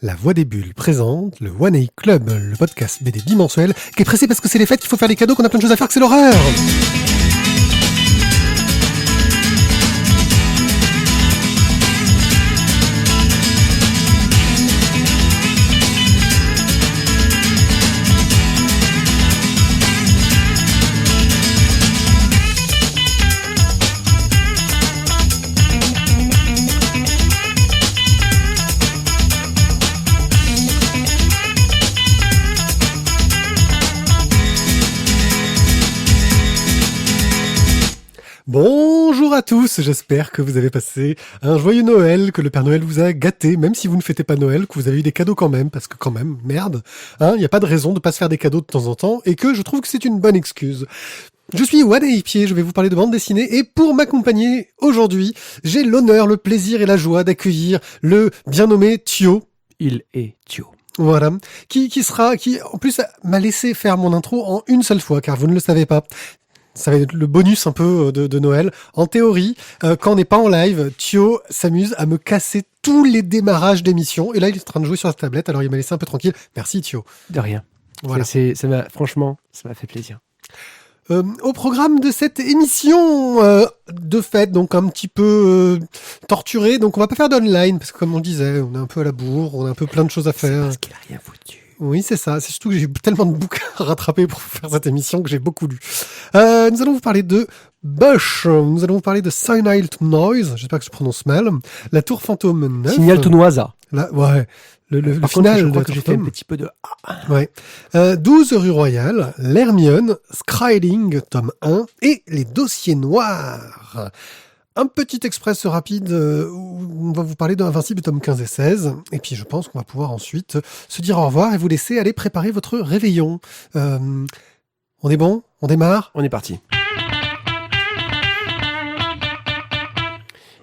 La Voix des Bulles présente le One A Club, le podcast BD bimensuel qui est pressé parce que c'est les fêtes, qu'il faut faire des cadeaux, qu'on a plein de choses à faire, que c'est l'horreur. Bonjour à tous, j'espère que vous avez passé un joyeux Noël, que le Père Noël vous a gâté, même si vous ne fêtez pas Noël, que vous avez eu des cadeaux quand même, parce que quand même, merde, il n'y a pas de raison de pas se faire des cadeaux de temps en temps, et que je trouve que c'est une bonne excuse. Je suis One A Pied, je vais vous parler de bande dessinée, et pour m'accompagner aujourd'hui, j'ai l'honneur, le plaisir et la joie d'accueillir le bien nommé Thio. Il est Thio. Voilà, qui en plus m'a laissé faire mon intro en une seule fois, car vous ne le savez pas. Ça va être le bonus un peu de Noël. En théorie, quand on n'est pas en live, Thio s'amuse à me casser tous les démarrages d'émissions. Et là, il est en train de jouer sur sa tablette, alors il m'a laissé un peu tranquille. Merci Thio. De rien. Voilà. Franchement, ça m'a fait plaisir. Au programme de cette émission de fête, donc un petit peu torturé, donc on va pas faire d'online, parce que comme on disait, on est un peu à la bourre, on a un peu plein de choses à faire. C'est parce qu'il a rien foutu. Oui, c'est ça. C'est surtout que j'ai tellement de bouquins à rattraper pour faire cette émission que j'ai beaucoup lu. Nous allons vous parler de Bush. Nous allons vous parler de Silent Noise. J'espère que je prononce mal. La Tour Fantôme 9. Signal Tounoisa. Ouais. Le Par final. contre, je crois que j'ai fait un petit peu de... Ouais. 12 rue Royale, l'Hermione, Skryling, tome 1, et les dossiers noirs. Un petit express rapide où on va vous parler d'Invincible tome 15 et 16. Et puis je pense qu'on va pouvoir ensuite se dire au revoir et vous laisser aller préparer votre réveillon. On est bon ? On démarre ? On est parti.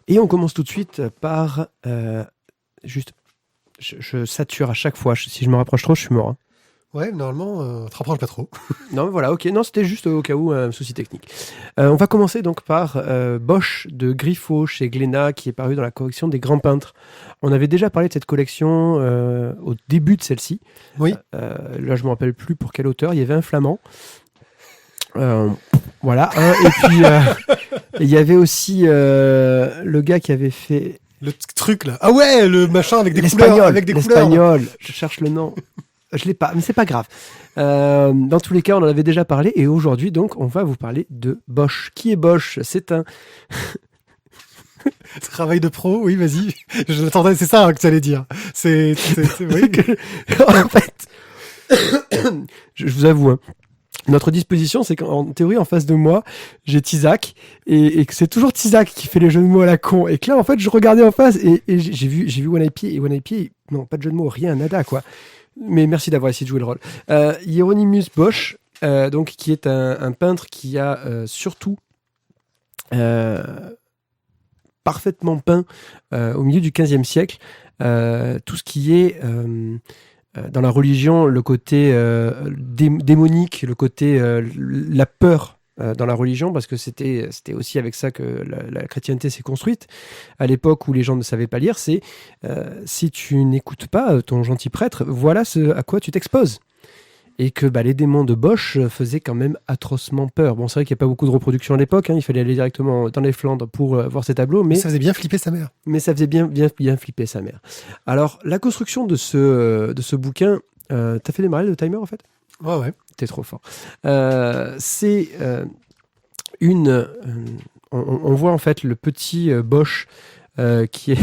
Et on commence tout de suite par... Je sature à chaque fois. Si je me rapproche trop, je suis mort. Hein. Ouais, normalement, te rapproche pas trop. Non, mais voilà, ok. Non, c'était juste au cas où un souci technique. On va commencer donc par Bosch de Griffo chez Glénat, qui est paru dans la collection des grands peintres. On avait déjà parlé de cette collection au début de celle-ci. Oui. Là, je me rappelle plus pour quel auteur. Il y avait un flamand. Voilà. Et puis, il y avait aussi le gars qui avait fait... Le truc, là. Ah ouais, le machin avec des couleurs. Avec des couleurs. L'espagnol. Je cherche le nom. Je l'ai pas, mais c'est pas grave. Dans tous les cas, on en avait déjà parlé. Et aujourd'hui, donc, on va vous parler de Bosch. Qui est Bosch ? C'est un... Travail de pro, oui, vas-y. Je l'attendais, c'est ça que tu allais dire. C'est oui. En fait, je vous avoue, hein, notre disposition, c'est qu'en théorie, en face de moi, j'ai Tizak, et que c'est toujours Tizak qui fait les jeux de mots à la con. Et que là, en fait, je regardais en face, et j'ai vu One A Pied, et One A Pied, non, pas de jeu de mots, rien, nada, quoi. Mais merci d'avoir essayé de jouer le rôle. Hieronymus Bosch, donc, qui est un peintre qui a surtout parfaitement peint au milieu du XVe siècle tout ce qui est dans la religion, le côté démonique, le côté la peur dans la religion, parce que c'était aussi avec ça que la chrétienté s'est construite à l'époque où les gens ne savaient pas lire. C'est si tu n'écoutes pas ton gentil prêtre, voilà ce à quoi tu t'exposes. Et que les démons de Bosch faisaient quand même atrocement peur. Bon, c'est vrai qu'il n'y a pas beaucoup de reproductions à l'époque, hein, il fallait aller directement dans les Flandres pour voir ces tableaux. Mais ça faisait bien flipper sa mère. Mais ça faisait bien flipper sa mère. Alors, la construction de ce bouquin, t'as fait démarrer le timer en fait ? Ouais. T'es trop fort. C'est on voit en fait le petit Bosch qui est...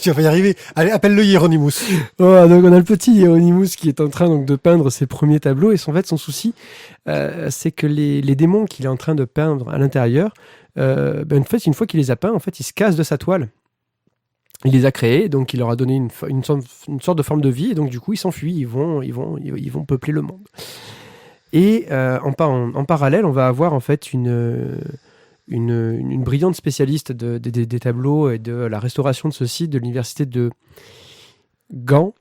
Tu vas pas y arriver. Allez, appelle-le Hieronymus. Oh, donc on a le petit Hieronymus qui est en train donc de peindre ses premiers tableaux, et en fait son souci c'est que les démons qu'il est en train de peindre à l'intérieur, en fait, une fois qu'il les a peints, en fait, ils se cassent de sa toile. Il les a créés, donc il leur a donné une sorte de forme de vie, et donc du coup ils s'enfuient, ils vont peupler le monde. Et en parallèle, on va avoir en fait une brillante spécialiste des tableaux et de la restauration de ceux-ci de l'université de Gand.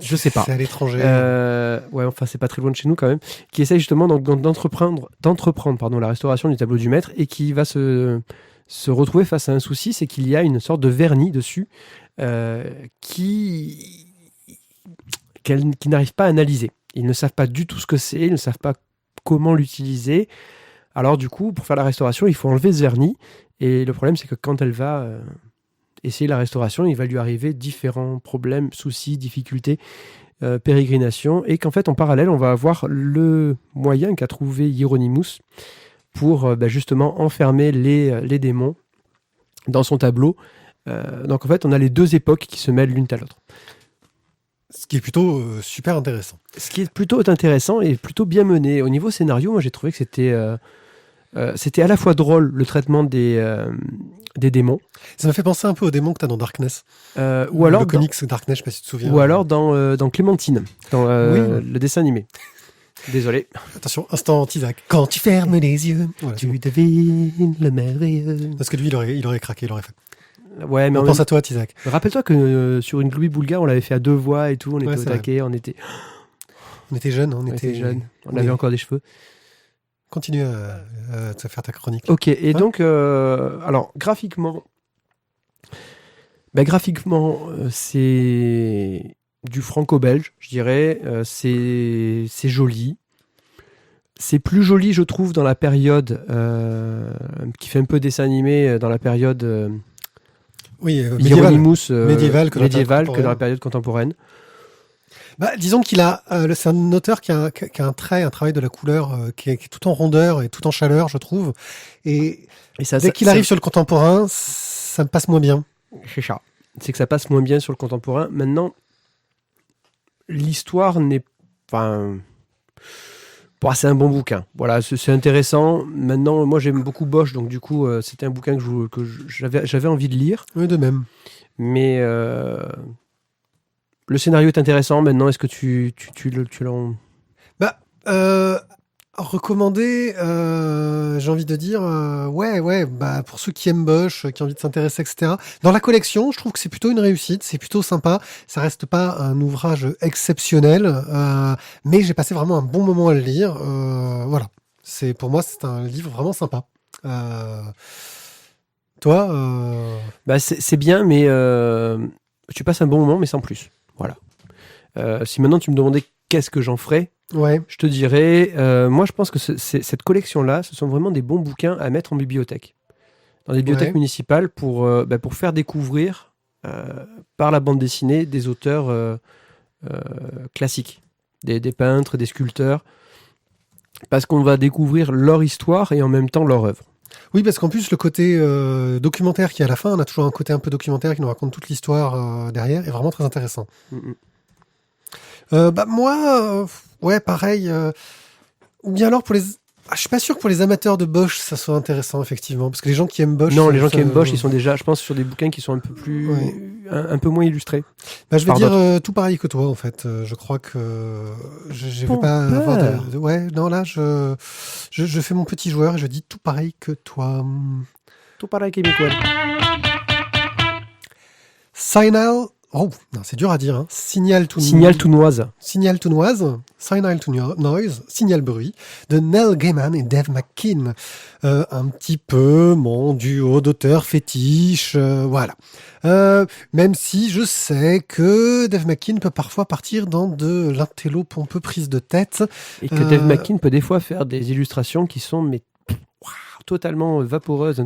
Je sais pas. C'est à l'étranger. Ouais, enfin, c'est pas très loin de chez nous quand même. Qui essaye justement d'entreprendre la restauration du tableau du maître, et qui va se retrouver face à un souci, c'est qu'il y a une sorte de vernis dessus qui n'arrivent pas à analyser. Ils ne savent pas du tout ce que c'est, ils ne savent pas comment l'utiliser. Alors du coup, pour faire la restauration, il faut enlever ce vernis. Et le problème, c'est que quand elle va essayer la restauration, il va lui arriver différents problèmes, soucis, difficultés, pérégrinations. Et qu'en fait, en parallèle, on va avoir le moyen qu'a trouvé Hieronymus pour justement enfermer les démons dans son tableau. Donc en fait, on a les deux époques qui se mêlent l'une à l'autre. Ce qui est plutôt super intéressant. Ce qui est plutôt intéressant et plutôt bien mené. Au niveau scénario, moi j'ai trouvé que c'était à la fois drôle, le traitement des démons. Ça m'a fait penser un peu aux démons que tu as dans Darkness. Ou alors le comics Darkness, je sais pas si tu te souviens. Ou alors dans Clémentine, dans Oui. le dessin animé. Désolé. Attention, instant Isaac. Quand tu fermes les yeux, voilà, c'est Tu bon. devines le merveilleux. Parce que lui, il aurait craqué, il aurait fait. Ouais, mais On pense à toi, Isaac. rappelle-toi que sur une Louis Boulga, on l'avait fait à deux voix et tout, on était Ouais, au c'est taquet, on était On était jeunes, on était jeunes, on Oui. avait encore des cheveux. Continue à faire ta chronique. Ok, et Ouais. donc, alors, graphiquement, c'est du franco-belge, je dirais. C'est joli. C'est plus joli, je trouve, dans la période qui fait un peu dessin animé, dans la période Oui, médiéval. Hieronymus Médiéval que dans la période que dans la contemporaine. période contemporaine. Bah, disons qu'il a, c'est un auteur qui a un travail de la couleur qui est tout en rondeur et tout en chaleur, je trouve. Et Et ça, dès qu'il arrive sur le contemporain, ça me passe moins bien. c'est ça. C'est que ça passe moins bien sur le contemporain. Maintenant, l'histoire n'est pas... Bon, c'est un bon bouquin. Voilà, c'est intéressant. Maintenant, moi, j'aime beaucoup Bosch, donc du coup, c'était un bouquin que j'avais envie de lire. Oui, de même. Mais le scénario est intéressant. Maintenant, est-ce que tu l'en... Bah, recommander, j'ai envie de dire, ouais, bah, pour ceux qui aiment Bosch, qui ont envie de s'intéresser, etc. Dans la collection, je trouve que c'est plutôt une réussite, c'est plutôt sympa. Ça reste pas un ouvrage exceptionnel, mais j'ai passé vraiment un bon moment à le lire. Voilà. Pour moi, c'est un livre vraiment sympa. Toi, Bah, c'est bien, mais tu passes un bon moment, mais sans plus. Voilà. Si maintenant tu me demandais qu'est-ce que j'en ferais, ouais. je te dirais, moi je pense que cette collection-là, ce sont vraiment des bons bouquins à mettre en bibliothèque. Dans les bibliothèques Ouais. municipales pour faire découvrir par la bande dessinée des auteurs classiques, des peintres, des sculpteurs, parce qu'on va découvrir leur histoire et en même temps leur œuvre. Oui, parce qu'en plus, le côté documentaire qui est à la fin, on a toujours un côté un peu documentaire qui nous raconte toute l'histoire derrière, est vraiment très intéressant. Mhm. Bah moi, ouais, pareil. Ou bien alors je suis pas sûr que pour les amateurs de Bosch, ça soit intéressant, effectivement. Parce que les gens qui aiment Bosch... Non, les gens qui ça- aiment Bosch, ils sont déjà, je pense, sur des bouquins qui sont un peu plus, Ouais. un peu moins illustrés. Bah, je vais par dire tout pareil que toi, en fait. Je crois que je vais pas avoir de... Ouais, non, là, je fais mon petit joueur et je dis tout pareil que toi. Tout pareil québécois. Signal... Oh, non, c'est dur à dire. Hein. Signal Tounoise. Signal to Noise, Signal to Noise, Signal Bruit, de Neil Gaiman et Dave McKean. Un petit peu mon duo d'auteurs fétiche, voilà. Même si je sais que Dave McKean peut parfois partir dans de l'intello pompeux prise de tête. Et que Dave McKean peut des fois faire des illustrations qui sont totalement vaporeuses,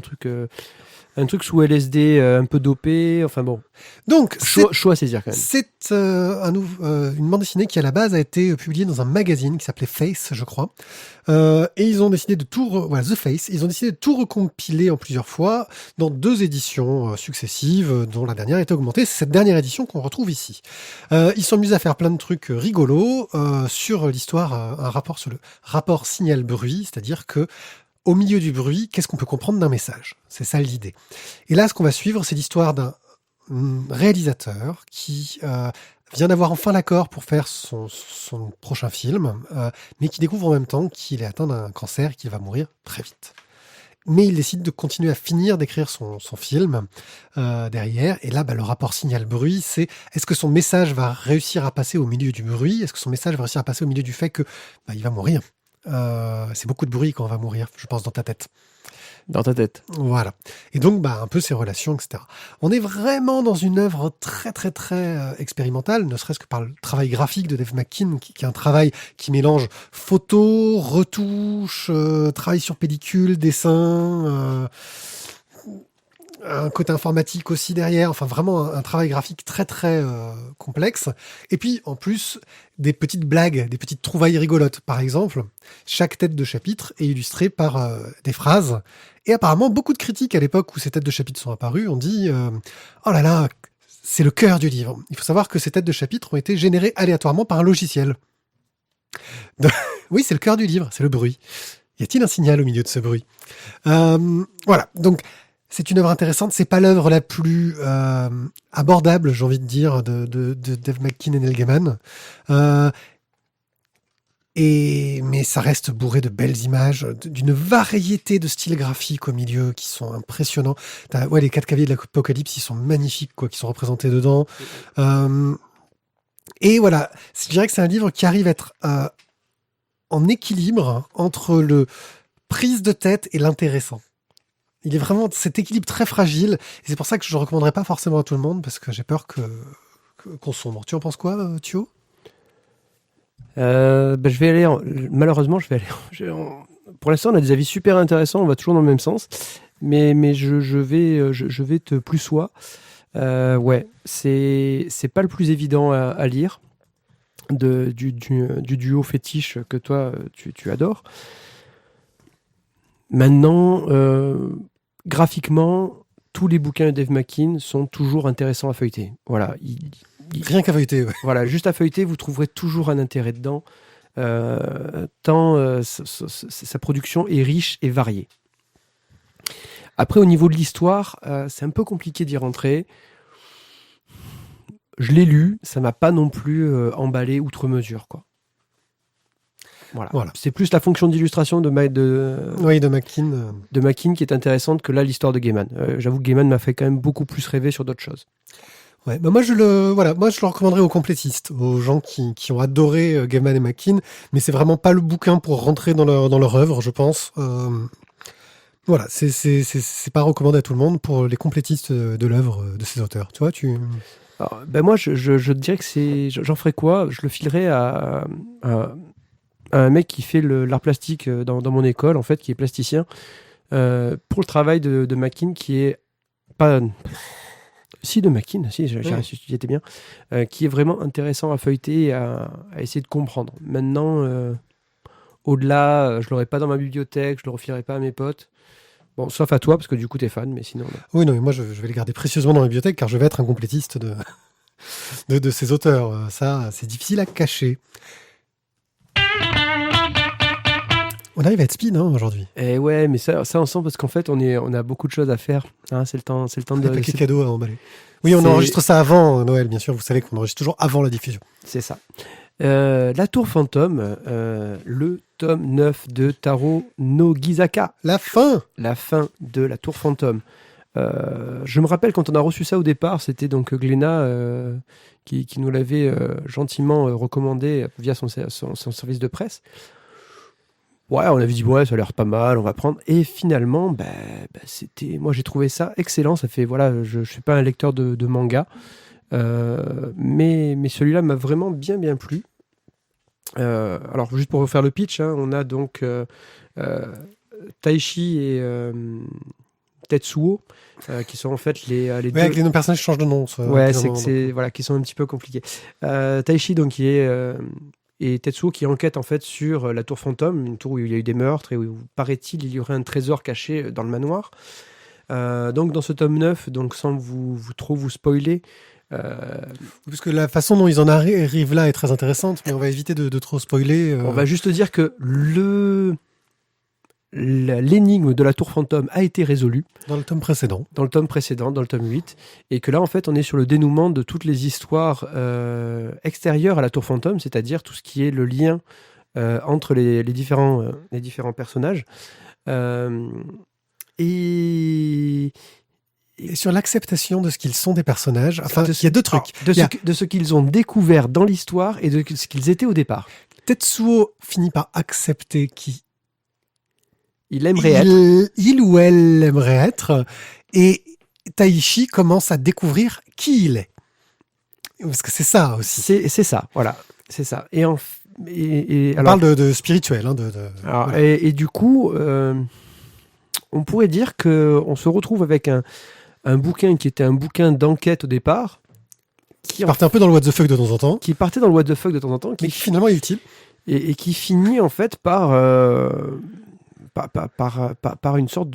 un truc sous LSD, un peu dopé, enfin bon. Donc, Chaud à saisir quand même. c'est une bande dessinée qui à la base a été publiée dans un magazine qui s'appelait Face, je crois. Et ils ont décidé de The Face. Ils ont décidé de tout recompiler en plusieurs fois dans 2 éditions successives, dont la dernière était augmentée. C'est cette dernière édition qu'on retrouve ici. Ils sont amusés à faire plein de trucs rigolos sur l'histoire, un rapport sur le rapport signal-bruit, c'est-à-dire que au milieu du bruit, qu'est-ce qu'on peut comprendre d'un message? C'est ça l'idée. Et là, ce qu'on va suivre, c'est l'histoire d'un réalisateur qui vient d'avoir enfin l'accord pour faire son prochain film, mais qui découvre en même temps qu'il est atteint d'un cancer et qu'il va mourir très vite. Mais il décide de continuer à finir d'écrire son film derrière. Et là, le rapport signal-bruit, c'est est-ce que son message va réussir à passer au milieu du bruit? Est-ce que son message va réussir à passer au milieu du fait que il va mourir? C'est beaucoup de bruit quand on va mourir, je pense, dans ta tête. Dans ta tête. Voilà. Et donc, un peu ses relations, etc. On est vraiment dans une œuvre très, très, très expérimentale, ne serait-ce que par le travail graphique de Dave McKean, qui est un travail qui mélange photo, retouche, travail sur pellicule, dessin, un côté informatique aussi derrière, enfin vraiment un travail graphique très très complexe. Et puis en plus des petites blagues, des petites trouvailles rigolotes. Par exemple, chaque tête de chapitre est illustrée par des phrases. Et apparemment, beaucoup de critiques à l'époque où ces têtes de chapitre sont apparues ont dit oh là là, c'est le cœur du livre. Il faut savoir que ces têtes de chapitre ont été générées aléatoirement par un logiciel. Oui, c'est le cœur du livre, c'est le bruit. Y a-t-il un signal au milieu de ce bruit? Voilà, donc c'est une œuvre intéressante. C'est pas l'œuvre la plus abordable, j'ai envie de dire, de Dave McKean et Neil Gaiman. Mais ça reste bourré de belles images, d'une variété de styles graphiques au milieu qui sont impressionnants. Les 4 cavaliers de l'Apocalypse, ils sont magnifiques, qui sont représentés dedans. Et voilà, je dirais que c'est un livre qui arrive à être en équilibre entre le prise de tête et l'intéressant. Il est vraiment cet équilibre très fragile, et c'est pour ça que je ne recommanderais pas forcément à tout le monde, parce que j'ai peur qu'on sombre. Tu en penses quoi, Thio? Je vais aller. Malheureusement, je vais aller. Pour l'instant, on a des avis super intéressants. On va toujours dans le même sens, mais je vais te plus soi. Ouais, c'est pas le plus évident à lire du duo fétiche que toi tu adores. Maintenant, graphiquement, tous les bouquins de Dave McKean sont toujours intéressants à feuilleter. Voilà. Rien qu'à feuilleter, ouais. Voilà, juste à feuilleter, vous trouverez toujours un intérêt dedans, tant sa production est riche et variée. Après, au niveau de l'histoire, c'est un peu compliqué d'y rentrer. Je l'ai lu, ça m'a pas non plus emballé outre mesure, quoi. Voilà. C'est plus la fonction d'illustration de McKean. De McKean qui est intéressante que là l'histoire de Gaiman. J'avoue que Gaiman m'a fait quand même beaucoup plus rêver sur d'autres choses. Ouais, moi je le recommanderais aux complétistes, aux gens qui ont adoré Gaiman et McKean, mais c'est vraiment pas le bouquin pour rentrer dans leur œuvre, je pense. Voilà, c'est pas recommandé à tout le monde pour les complétistes de l'œuvre de ces auteurs. Tu vois, Alors, moi je dirais que j'en ferais quoi? Je le filerais à un mec qui fait l'art plastique dans mon école, en fait, qui est plasticien, pour le travail de McKean, qui est pas... Si, de McKean, si, j'y étais bien, qui est vraiment intéressant à feuilleter et à essayer de comprendre. Maintenant, au-delà, je l'aurais pas dans ma bibliothèque, je le refilerai pas à mes potes. Bon, sauf à toi, parce que du coup, t'es fan, mais sinon... Oui, non, mais moi, je vais les garder précieusement dans ma bibliothèque, car je vais être un complétiste de ces auteurs. Ça, c'est difficile à cacher. On arrive à être speed aujourd'hui. Et ouais, mais ça on sent parce qu'en fait, on a beaucoup de choses à faire. Hein, c'est le temps de... Des paquets cadeaux à emballer. Oui, on enregistre ça avant Noël, bien sûr. Vous savez qu'on enregistre toujours avant la diffusion. C'est ça. La Tour Fantôme, le tome 9 de Taro Nogizaka. La fin de la Tour Fantôme. Je me rappelle quand on a reçu ça au départ, c'était donc Glénat qui nous l'avait gentiment recommandé via son service de presse. Ouais, on avait dit ouais, ça a l'air pas mal, on va prendre. Et finalement, moi j'ai trouvé ça excellent. Ça fait je suis pas un lecteur de manga, mais celui-là m'a vraiment bien plu. Alors juste pour refaire le pitch, hein, on a donc Taishi et Tetsuo, qui sont en fait les deux. Avec les deux personnages qui changent de nom. Qui sont un petit peu compliqués. Taishi donc qui est et Tetsuo qui enquête en fait sur la tour fantôme, une tour où il y a eu des meurtres et où, paraît-il, il y aurait un trésor caché dans le manoir. Donc dans ce tome 9, donc sans trop vous spoiler... Parce que la façon dont ils en arrivent là est très intéressante, mais on va éviter de trop spoiler. On va juste dire que l'énigme de la tour fantôme a été résolue. Dans le tome précédent, dans le tome 8. Et que là, en fait, on est sur le dénouement de toutes les histoires extérieures à la tour fantôme, c'est-à-dire tout ce qui est le lien entre les différents personnages. Et sur l'acceptation de ce qu'ils sont des personnages. Enfin, il y a deux trucs. De ce qu'ils ont découvert dans l'histoire et de ce qu'ils étaient au départ. Tetsuo finit par accepter qui il aimerait être. Il ou elle aimerait être. Et Taichi commence à découvrir qui il est. Parce que c'est ça aussi. C'est ça, voilà. C'est ça. Et On alors, parle de spirituel. Hein, alors, voilà. et du coup, on pourrait dire qu'on se retrouve avec un bouquin qui était un bouquin d'enquête au départ, Qui partait un peu dans le what the fuck de temps en temps. qui partait dans le what the fuck de temps en temps, Mais qui finalement est utile. et qui finit en fait par une sorte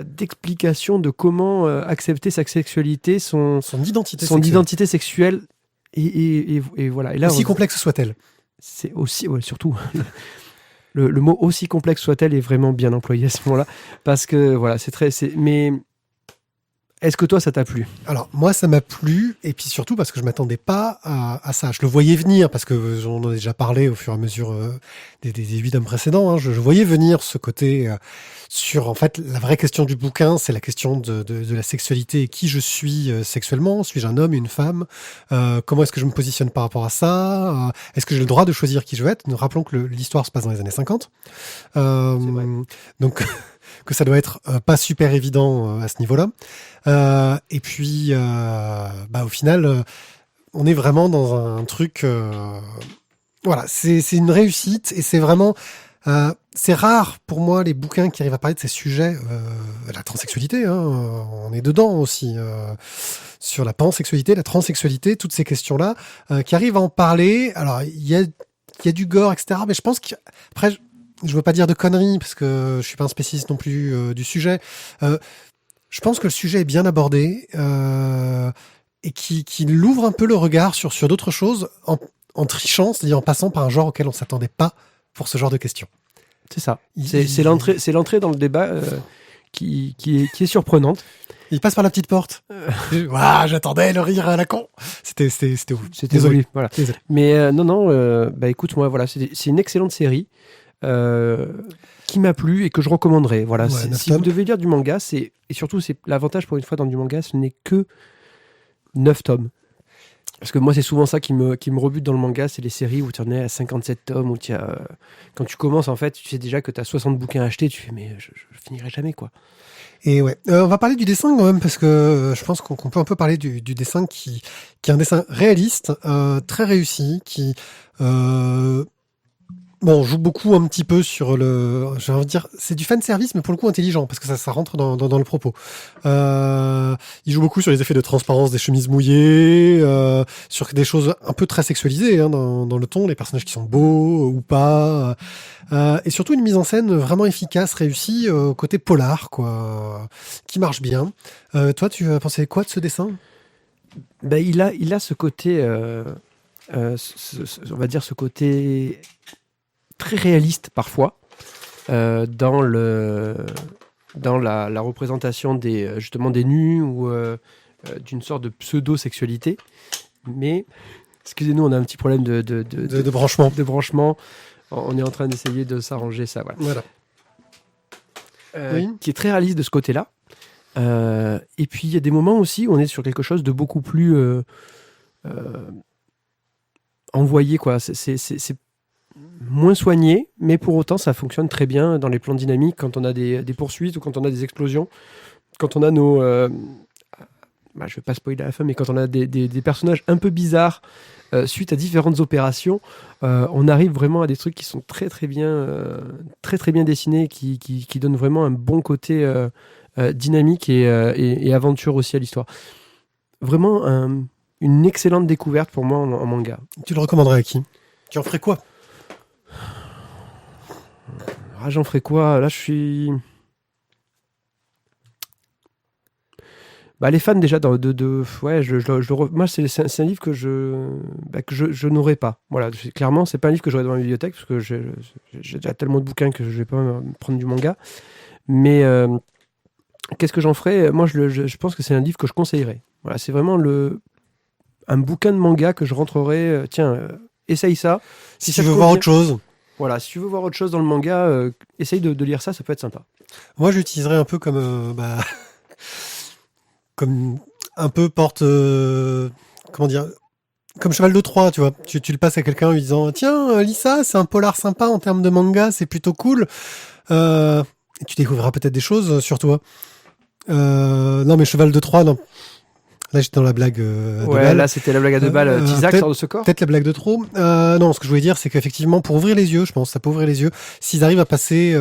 d'explication de comment accepter sa sexualité, son Son identité son sexuelle. identité sexuelle. Et voilà. Et là, Aussi complexe soit-elle. c'est aussi, ouais, surtout, le mot aussi complexe soit-elle est vraiment bien employé à ce moment-là. Parce que, voilà, mais est-ce que toi, ça t'a plu? Alors, moi, ça m'a plu, et puis surtout parce que je m'attendais pas à ça. Je le voyais venir, parce que j'en ai déjà parlé au fur et à mesure des 8 tomes précédents. Hein. Je voyais venir ce côté sur, en fait, la vraie question du bouquin, c'est la question de la sexualité. Qui je suis sexuellement? Suis-je un homme, une femme? Comment est-ce que je me positionne par rapport à ça? Est-ce que j'ai le droit de choisir qui je veux être? Nous rappelons que l'histoire se passe dans les années 50. C'est vrai. Donc, que ça doit être pas super évident à ce niveau-là. Et puis, au final, on est vraiment dans un truc. Voilà, c'est une réussite et c'est vraiment. C'est rare pour moi les bouquins qui arrivent à parler de ces sujets. La transsexualité, hein, on est dedans aussi. Sur la pansexualité, la transsexualité, toutes ces questions-là, qui arrivent à en parler. Alors, il y a du gore, etc. Mais je pense qu'après, je veux pas dire de conneries parce que je suis pas un spécialiste non plus du sujet. Je pense que le sujet est bien abordé et qui l'ouvre un peu le regard sur d'autres choses en trichant, c'est-à-dire en passant par un genre auquel on s'attendait pas pour ce genre de questions. C'est ça. C'est l'entrée dans le débat qui est surprenante. Il passe par la petite porte. Ouah, j'attendais le rire à la con. C'était ouf. C'était Désolé. voulu, voilà. Désolé. Mais non, écoute, moi, voilà, c'est une excellente série qui m'a plu et que je recommanderais. Voilà, Ouais, si vous 9 tomes. devez lire du manga, et surtout, c'est l'avantage pour une fois dans du manga, ce n'est que 9 tomes. Parce que moi, c'est souvent ça qui me rebute dans le manga, c'est les séries où tu en es à 57 tomes, où quand tu commences, en fait, tu sais déjà que tu as 60 bouquins à acheter, tu fais, mais je finirai jamais, quoi. Et ouais, on va parler du dessin quand même parce que je pense qu'on peut un peu parler du dessin qui est un dessin réaliste, très réussi, qui joue beaucoup un petit peu sur j'ai envie de dire, c'est du fan service, mais pour le coup intelligent, parce que ça rentre dans le propos. Il joue beaucoup sur les effets de transparence des chemises mouillées, sur des choses un peu très sexualisées hein, dans le ton, les personnages qui sont beaux ou pas, et surtout une mise en scène vraiment efficace, réussie, côté polar, quoi, qui marche bien. Toi, tu as pensé quoi de ce dessin? Il a ce côté, on va dire ce côté très réaliste parfois dans la représentation justement des nus ou d'une sorte de pseudo-sexualité. Mais, excusez-nous, on a un petit problème De branchement. de branchement. On est en train d'essayer de s'arranger ça. Voilà. Voilà. Oui. Qui est très réaliste de ce côté-là. Et puis, il y a des moments aussi où on est sur quelque chose de beaucoup plus envoyé, quoi. C'est moins soigné, mais pour autant, ça fonctionne très bien dans les plans dynamiques quand on a des poursuites ou quand on a des explosions, quand on a nos... je vais pas spoiler à la fin, mais quand on a des personnages un peu bizarres suite à différentes opérations, on arrive vraiment à des trucs qui sont très très bien dessinés, qui donnent vraiment un bon côté dynamique et aventure aussi à l'histoire. Vraiment une excellente découverte pour moi en manga. Tu le recommanderais à qui? Tu en ferais quoi? Ah, j'en ferais quoi? Là, je suis... les fans déjà ouais, moi c'est un livre que je n'aurais pas. Voilà, clairement c'est pas un livre que j'aurais dans ma bibliothèque parce que j'ai déjà tellement de bouquins que je vais pas me prendre du manga. Mais qu'est-ce que j'en ferais? Moi je pense que c'est un livre que je conseillerais. Voilà, c'est vraiment un bouquin de manga que je rentrerais. Tiens, essaye ça. Si tu veux voir autre chose. Voilà, si tu veux voir autre chose dans le manga, essaye de lire ça peut être sympa. Moi j'utiliserais un peu comme comme un peu comment dire, comme Cheval de Troie, tu vois. Tu le passes à quelqu'un en lui disant, tiens, lis ça, c'est un polar sympa en termes de manga, c'est plutôt cool. Et tu découvriras peut-être des choses sur toi. Non, mais Cheval de Troie, non. Là, j'étais dans la blague de Ouais, balle. là, c'était la blague à deux balles. Tizak peut-être- sort de ce corps. Peut-être la blague de trop. Non, ce que je voulais dire, c'est qu'effectivement, pour ouvrir les yeux, je pense, ça peut ouvrir les yeux. S'ils arrivent à passer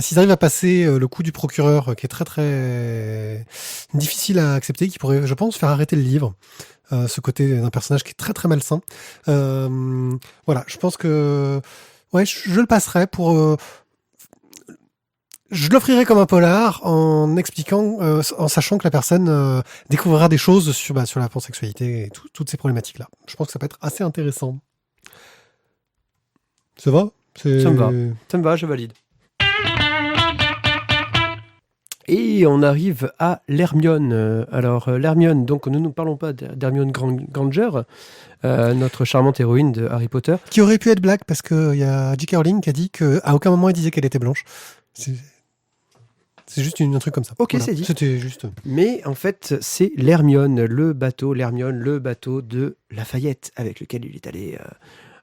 s'ils arrivent à passer le coup du procureur, qui est très très difficile à accepter, qui pourrait, je pense, faire arrêter le livre. Ce côté d'un personnage qui est très très malsain. Voilà, je pense que ouais, je le passerai pour. Je l'offrirai comme un polar en expliquant, en sachant que la personne découvrira des choses sur la pansexualité et toutes ces problématiques-là. Je pense que ça peut être assez intéressant. Ça va? Ça me va, je valide. Et on arrive à l'Hermione. Alors, l'Hermione, donc nous ne parlons pas d'Hermione Granger, notre charmante héroïne de Harry Potter. Qui aurait pu être black parce qu'il y a J.K. Rowling qui a dit qu'à aucun moment elle disait qu'elle était blanche. C'est juste un truc comme ça. Ok, Voilà. c'est dit. C'était juste. Mais en fait, c'est l'Hermione, le bateau de Lafayette, avec lequel il est allé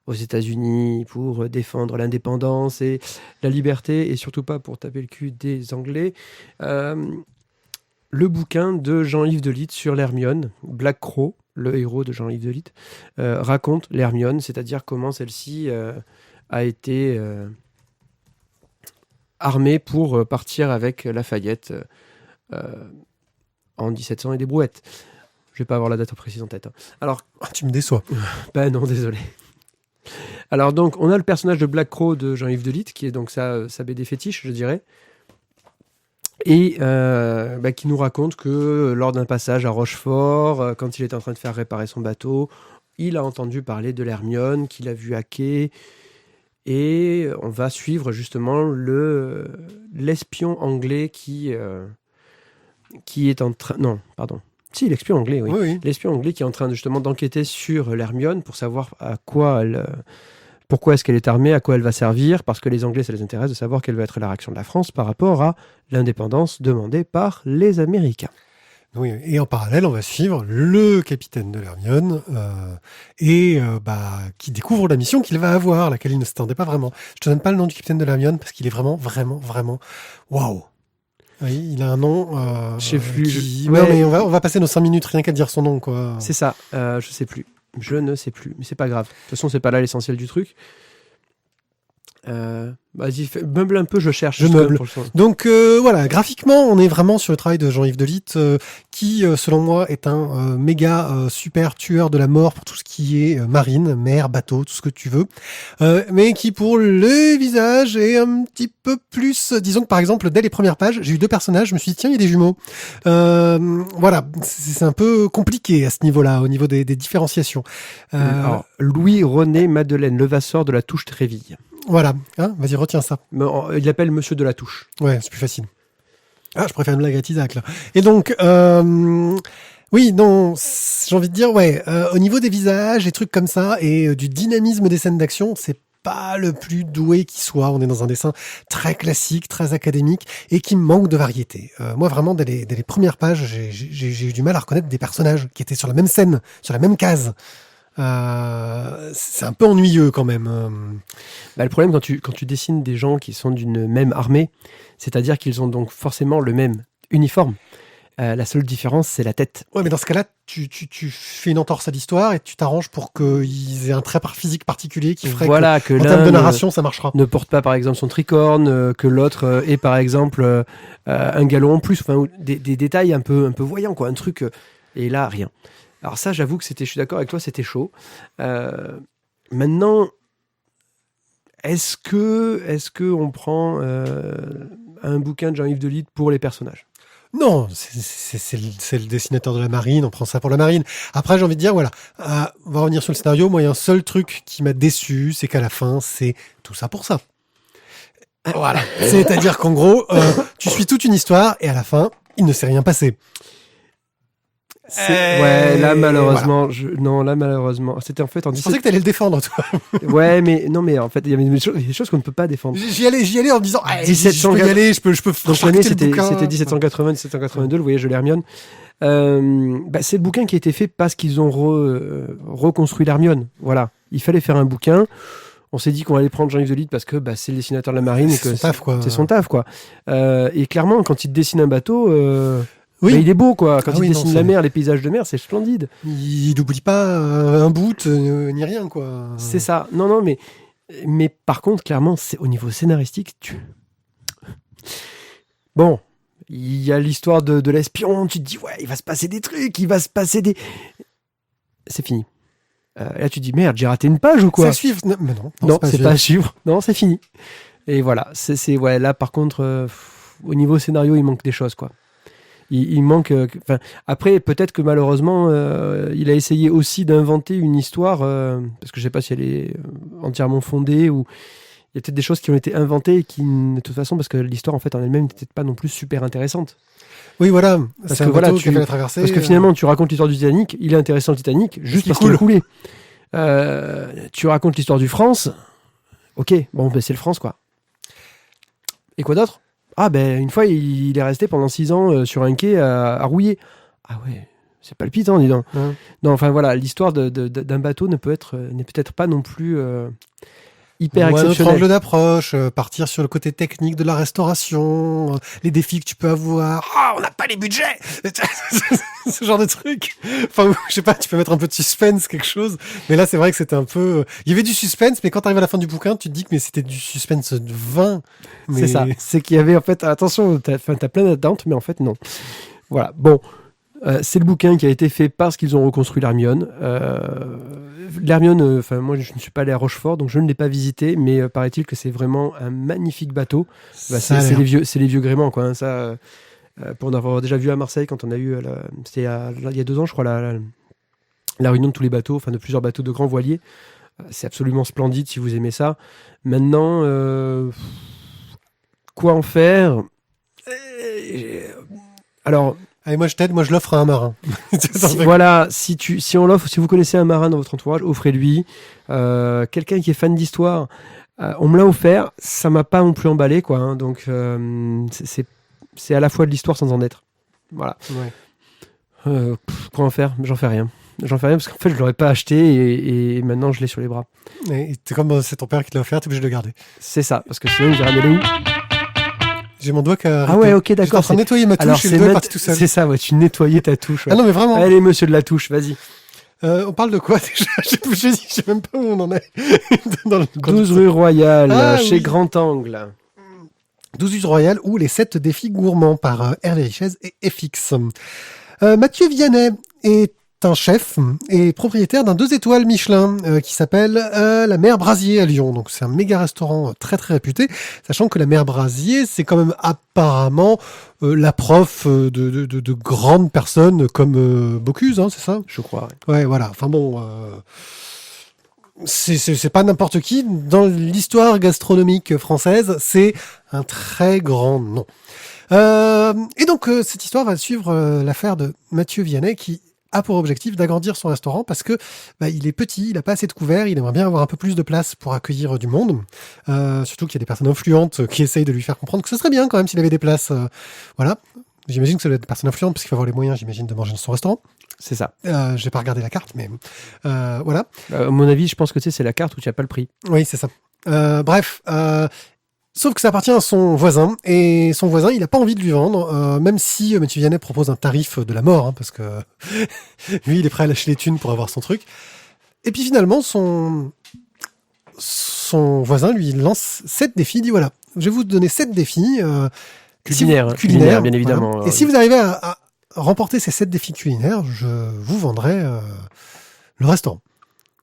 aux États-Unis pour défendre l'indépendance et la liberté, et surtout pas pour taper le cul des Anglais. Le bouquin de Jean-Yves Delite sur l'Hermione, Black Crow, le héros de Jean-Yves Delite, raconte l'Hermione, c'est-à-dire comment celle-ci a été armée pour partir avec Lafayette en 1700 et des brouettes. Je vais pas avoir la date précise en tête. Hein. Alors, Tu me déçois. ben non, désolé. Alors donc, on a le personnage de Black Crow de Jean-Yves Delite, qui est donc sa BD fétiche, je dirais, et qui nous raconte que lors d'un passage à Rochefort, quand il est en train de faire réparer son bateau, il a entendu parler de l'Hermione, qu'il a vu hacker, et on va suivre justement l'espion anglais qui est en train... Non, pardon. Si, l'espion anglais, oui. Oui. L'espion anglais qui est en train justement d'enquêter sur l'Hermione pour savoir pourquoi est-ce qu'elle est armée, à quoi elle va servir, parce que les Anglais, ça les intéresse de savoir quelle va être la réaction de la France par rapport à l'indépendance demandée par les Américains. Oui, et en parallèle, on va suivre le capitaine de l'Hermione qui découvre la mission qu'il va avoir, laquelle il ne s'attendait pas vraiment. Je te donne pas le nom du capitaine de l'Hermione parce qu'il est vraiment, vraiment, vraiment waouh. Oui, il a un nom. Je sais plus. Non, mais on va passer nos 5 minutes rien qu'à dire son nom, quoi. C'est ça, je sais plus. Je ne sais plus, mais c'est pas grave. De toute façon, c'est pas là l'essentiel du truc. Vas-y, meuble un peu, je cherche. Je meuble. Donc voilà, graphiquement, on est vraiment sur le travail de Jean-Yves Delite, qui, selon moi, est un méga super tueur de la mort pour tout ce qui est marine, mer, bateau, tout ce que tu veux, mais qui, pour le visage, est un petit peu plus... disons que, par exemple, dès les premières pages, j'ai eu 2 personnages, je me suis dit, tiens, il y a des jumeaux. Voilà, c'est un peu compliqué à ce niveau-là, au niveau des différenciations. Alors, Louis-René Madeleine Levasseur de la Touche-Tréville. Voilà, hein, vas-y, retiens ça. Il l'appelle Monsieur de la Touche. Ouais, c'est plus facile. Ah, je préfère une blague à Tizak, là. Et donc, oui, non, j'ai envie de dire, ouais, au niveau des visages, des trucs comme ça, et du dynamisme des scènes d'action, c'est pas le plus doué qui soit. On est dans un dessin très classique, très académique, et qui manque de variété. Moi, vraiment, dès les premières pages, j'ai eu du mal à reconnaître des personnages qui étaient sur la même scène, sur la même case. C'est un peu ennuyeux quand même. Le problème quand tu dessines des gens qui sont d'une même armée, c'est-à-dire qu'ils ont donc forcément le même uniforme. La seule différence, c'est la tête. Ouais, mais dans ce cas-là, tu fais une entorse à l'histoire et tu t'arranges pour qu'ils aient un trait physique particulier qui ferait que en l'un termes de narration, ça marchera. ne porte pas par exemple son tricorne, que l'autre ait par exemple un galon en plus, enfin des détails un peu voyants, quoi, un truc. Et là, rien. Alors ça, j'avoue que je suis d'accord avec toi, c'était chaud. Maintenant, est-ce que on prend un bouquin de Jean-Yves Delite pour les personnages ? Non, c'est le dessinateur de la marine, on prend ça pour la marine. Après, j'ai envie de dire, voilà, on va revenir sur le scénario. Moi, il y a un seul truc qui m'a déçu, c'est qu'à la fin, c'est tout ça pour ça. Voilà. C'est-à-dire qu'en gros, tu suis toute une histoire et à la fin, il ne s'est rien passé. Ouais, là malheureusement, malheureusement, c'était en fait en 17... Je pensais que t'allais le défendre, toi. Ouais, mais non, mais en fait, il y avait des choses qu'on ne peut pas défendre. J'y allais en me disant, 1700... je peux y aller, je peux Donc l'année, le bouquin. c'était 1780, 1782, le voyage de l'Hermione. C'est le bouquin qui a été fait parce qu'ils ont reconstruit l'Hermione. Voilà, il fallait faire un bouquin. On s'est dit qu'on allait prendre Jean-Yves Delite parce que c'est le dessinateur de la marine. C'est son taf, quoi. C'est son taf, quoi. Et clairement, quand il dessine un bateau, Oui. il est beau, quoi. Quand il oui, dessine non, la c'est- mer, les paysages de mer, c'est splendide. Il n'oublie pas un boot ni rien, quoi. C'est ça. Non, mais par contre, clairement, c'est au niveau scénaristique, Bon, il y a l'histoire de l'espion, tu te dis, ouais, il va se passer des trucs, il va se passer des... C'est fini. Et là, tu te dis, merde, j'ai raté une page ou quoi? C'est à suivre. Non, mais non, Non, c'est pas à à suivre. Non, c'est fini. Et voilà, ouais, là, par contre, au niveau scénario, il manque des choses, quoi. Il manque... après, peut-être que malheureusement, il a essayé aussi d'inventer une histoire, parce que je sais pas si elle est entièrement fondée, ou il y a peut-être des choses qui ont été inventées et qui, de toute façon, parce que l'histoire, en fait, en elle-même, n'était pas non plus super intéressante. Oui, voilà. Parce C'est que un voilà, bateau qu'il fallait traverser. Parce que finalement, tu racontes l'histoire du Titanic, il est intéressant le Titanic, juste qu'il parce qu'il a coule. coulé. Tu racontes l'histoire du France, ok, bon, c'est le France, quoi. Et quoi d'autre? Ah, une fois, il est resté pendant 6 ans sur un quai à rouiller. Ah ouais, c'est palpitant, dis donc. Ouais. Non, enfin voilà, l'histoire d'un bateau n'est peut-être pas non plus hyper Ou un autre exceptionnelle. angle d'approche, partir sur le côté technique de la restauration, les défis que tu peux avoir. Ah, on n'a pas les budgets. Ce genre de truc. Enfin, je sais pas, tu peux mettre un peu de suspense, quelque chose. Mais là, c'est vrai que c'était un peu... Il y avait du suspense, mais quand t'arrives à la fin du bouquin, tu te dis que mais c'était du suspense de 20. Mais... C'est ça. C'est qu'il y avait, en fait, attention, t'as plein d'attentes, mais en fait, non. Voilà. Bon. C'est le bouquin qui a été fait parce qu'ils ont reconstruit l'Hermione. L'Hermione, moi je ne suis pas allé à Rochefort, donc je ne l'ai pas visité, mais paraît-il que c'est vraiment un magnifique bateau. ça a C'est l'air. les vieux gréments, quoi. Hein, ça, pour en avoir déjà vu à Marseille quand on a eu, c'était il y a 2 ans, je crois, la réunion de tous les bateaux, enfin de plusieurs bateaux de grands voiliers. C'est absolument splendide si vous aimez ça. Maintenant, quoi en faire? Alors. Allez, moi je t'aide, moi je l'offre à un marin. Voilà, si on l'offre, si vous connaissez un marin dans votre entourage, offrez-lui. Quelqu'un qui est fan d'histoire, on me l'a offert, ça m'a pas non plus emballé, quoi. Hein, donc c'est à la fois de l'histoire sans en être. Voilà. Ouais. Quoi en faire? J'en fais rien. J'en fais rien parce qu'en fait je l'aurais pas acheté et maintenant je l'ai sur les bras. Et c'est comme c'est ton père qui te l'a offert, t'es obligé de le garder. C'est ça, parce que sinon il dirait mais où? J'ai mon doigt qui a arrêté. Ah ouais, ok, J'étais d'accord. en train de nettoyer ma touche et le doigt est parti tout seul. C'est ça, ouais, tu nettoyais ta touche. Ouais. Ah non, mais vraiment. Allez, monsieur de la touche, vas-y. On parle de quoi déjà? Je sais même pas où on en est. Dans le 12 rue Royale, Ah, chez oui. Grand Angle. 12 Us Royal ou les 7 défis gourmands par Hervé Richez et FX. Mathieu Vianney est un chef et propriétaire d'un 2 étoiles Michelin qui s'appelle la Mère Brasier à Lyon. Donc c'est un méga restaurant très très réputé, sachant que la Mère Brasier c'est quand même apparemment la prof de grandes personnes comme Bocuse, hein, c'est ça? Je crois. Ouais, voilà. Enfin bon, c'est pas n'importe qui. Dans l'histoire gastronomique française, c'est un très grand nom. Et donc, cette histoire va suivre l'affaire de Mathieu Vianney qui a pour objectif d'agrandir son restaurant parce que il est petit, il a pas assez de couverts, il aimerait bien avoir un peu plus de place pour accueillir du monde. Surtout qu'il y a des personnes influentes qui essayent de lui faire comprendre que ce serait bien quand même s'il avait des places. Voilà. J'imagine que ça doit être des personnes influentes parce qu'il faut avoir les moyens, j'imagine, de manger dans son restaurant. C'est ça. J'ai pas regardé la carte, mais voilà. À mon avis, je pense que c'est la carte où tu n'as pas le prix. Oui, c'est ça. Bref, sauf que ça appartient à son voisin, et son voisin, il a pas envie de lui vendre, même si Mathieu Vianney propose un tarif de la mort, hein, parce que lui, il est prêt à lâcher les thunes pour avoir son truc. Et puis finalement, son voisin lui lance 7 défis, il dit voilà, je vais vous donner 7 défis. Culinaire, bien évidemment. Voilà. Et si vous arrivez à remporter ces 7 défis culinaires, je vous vendrai le restaurant.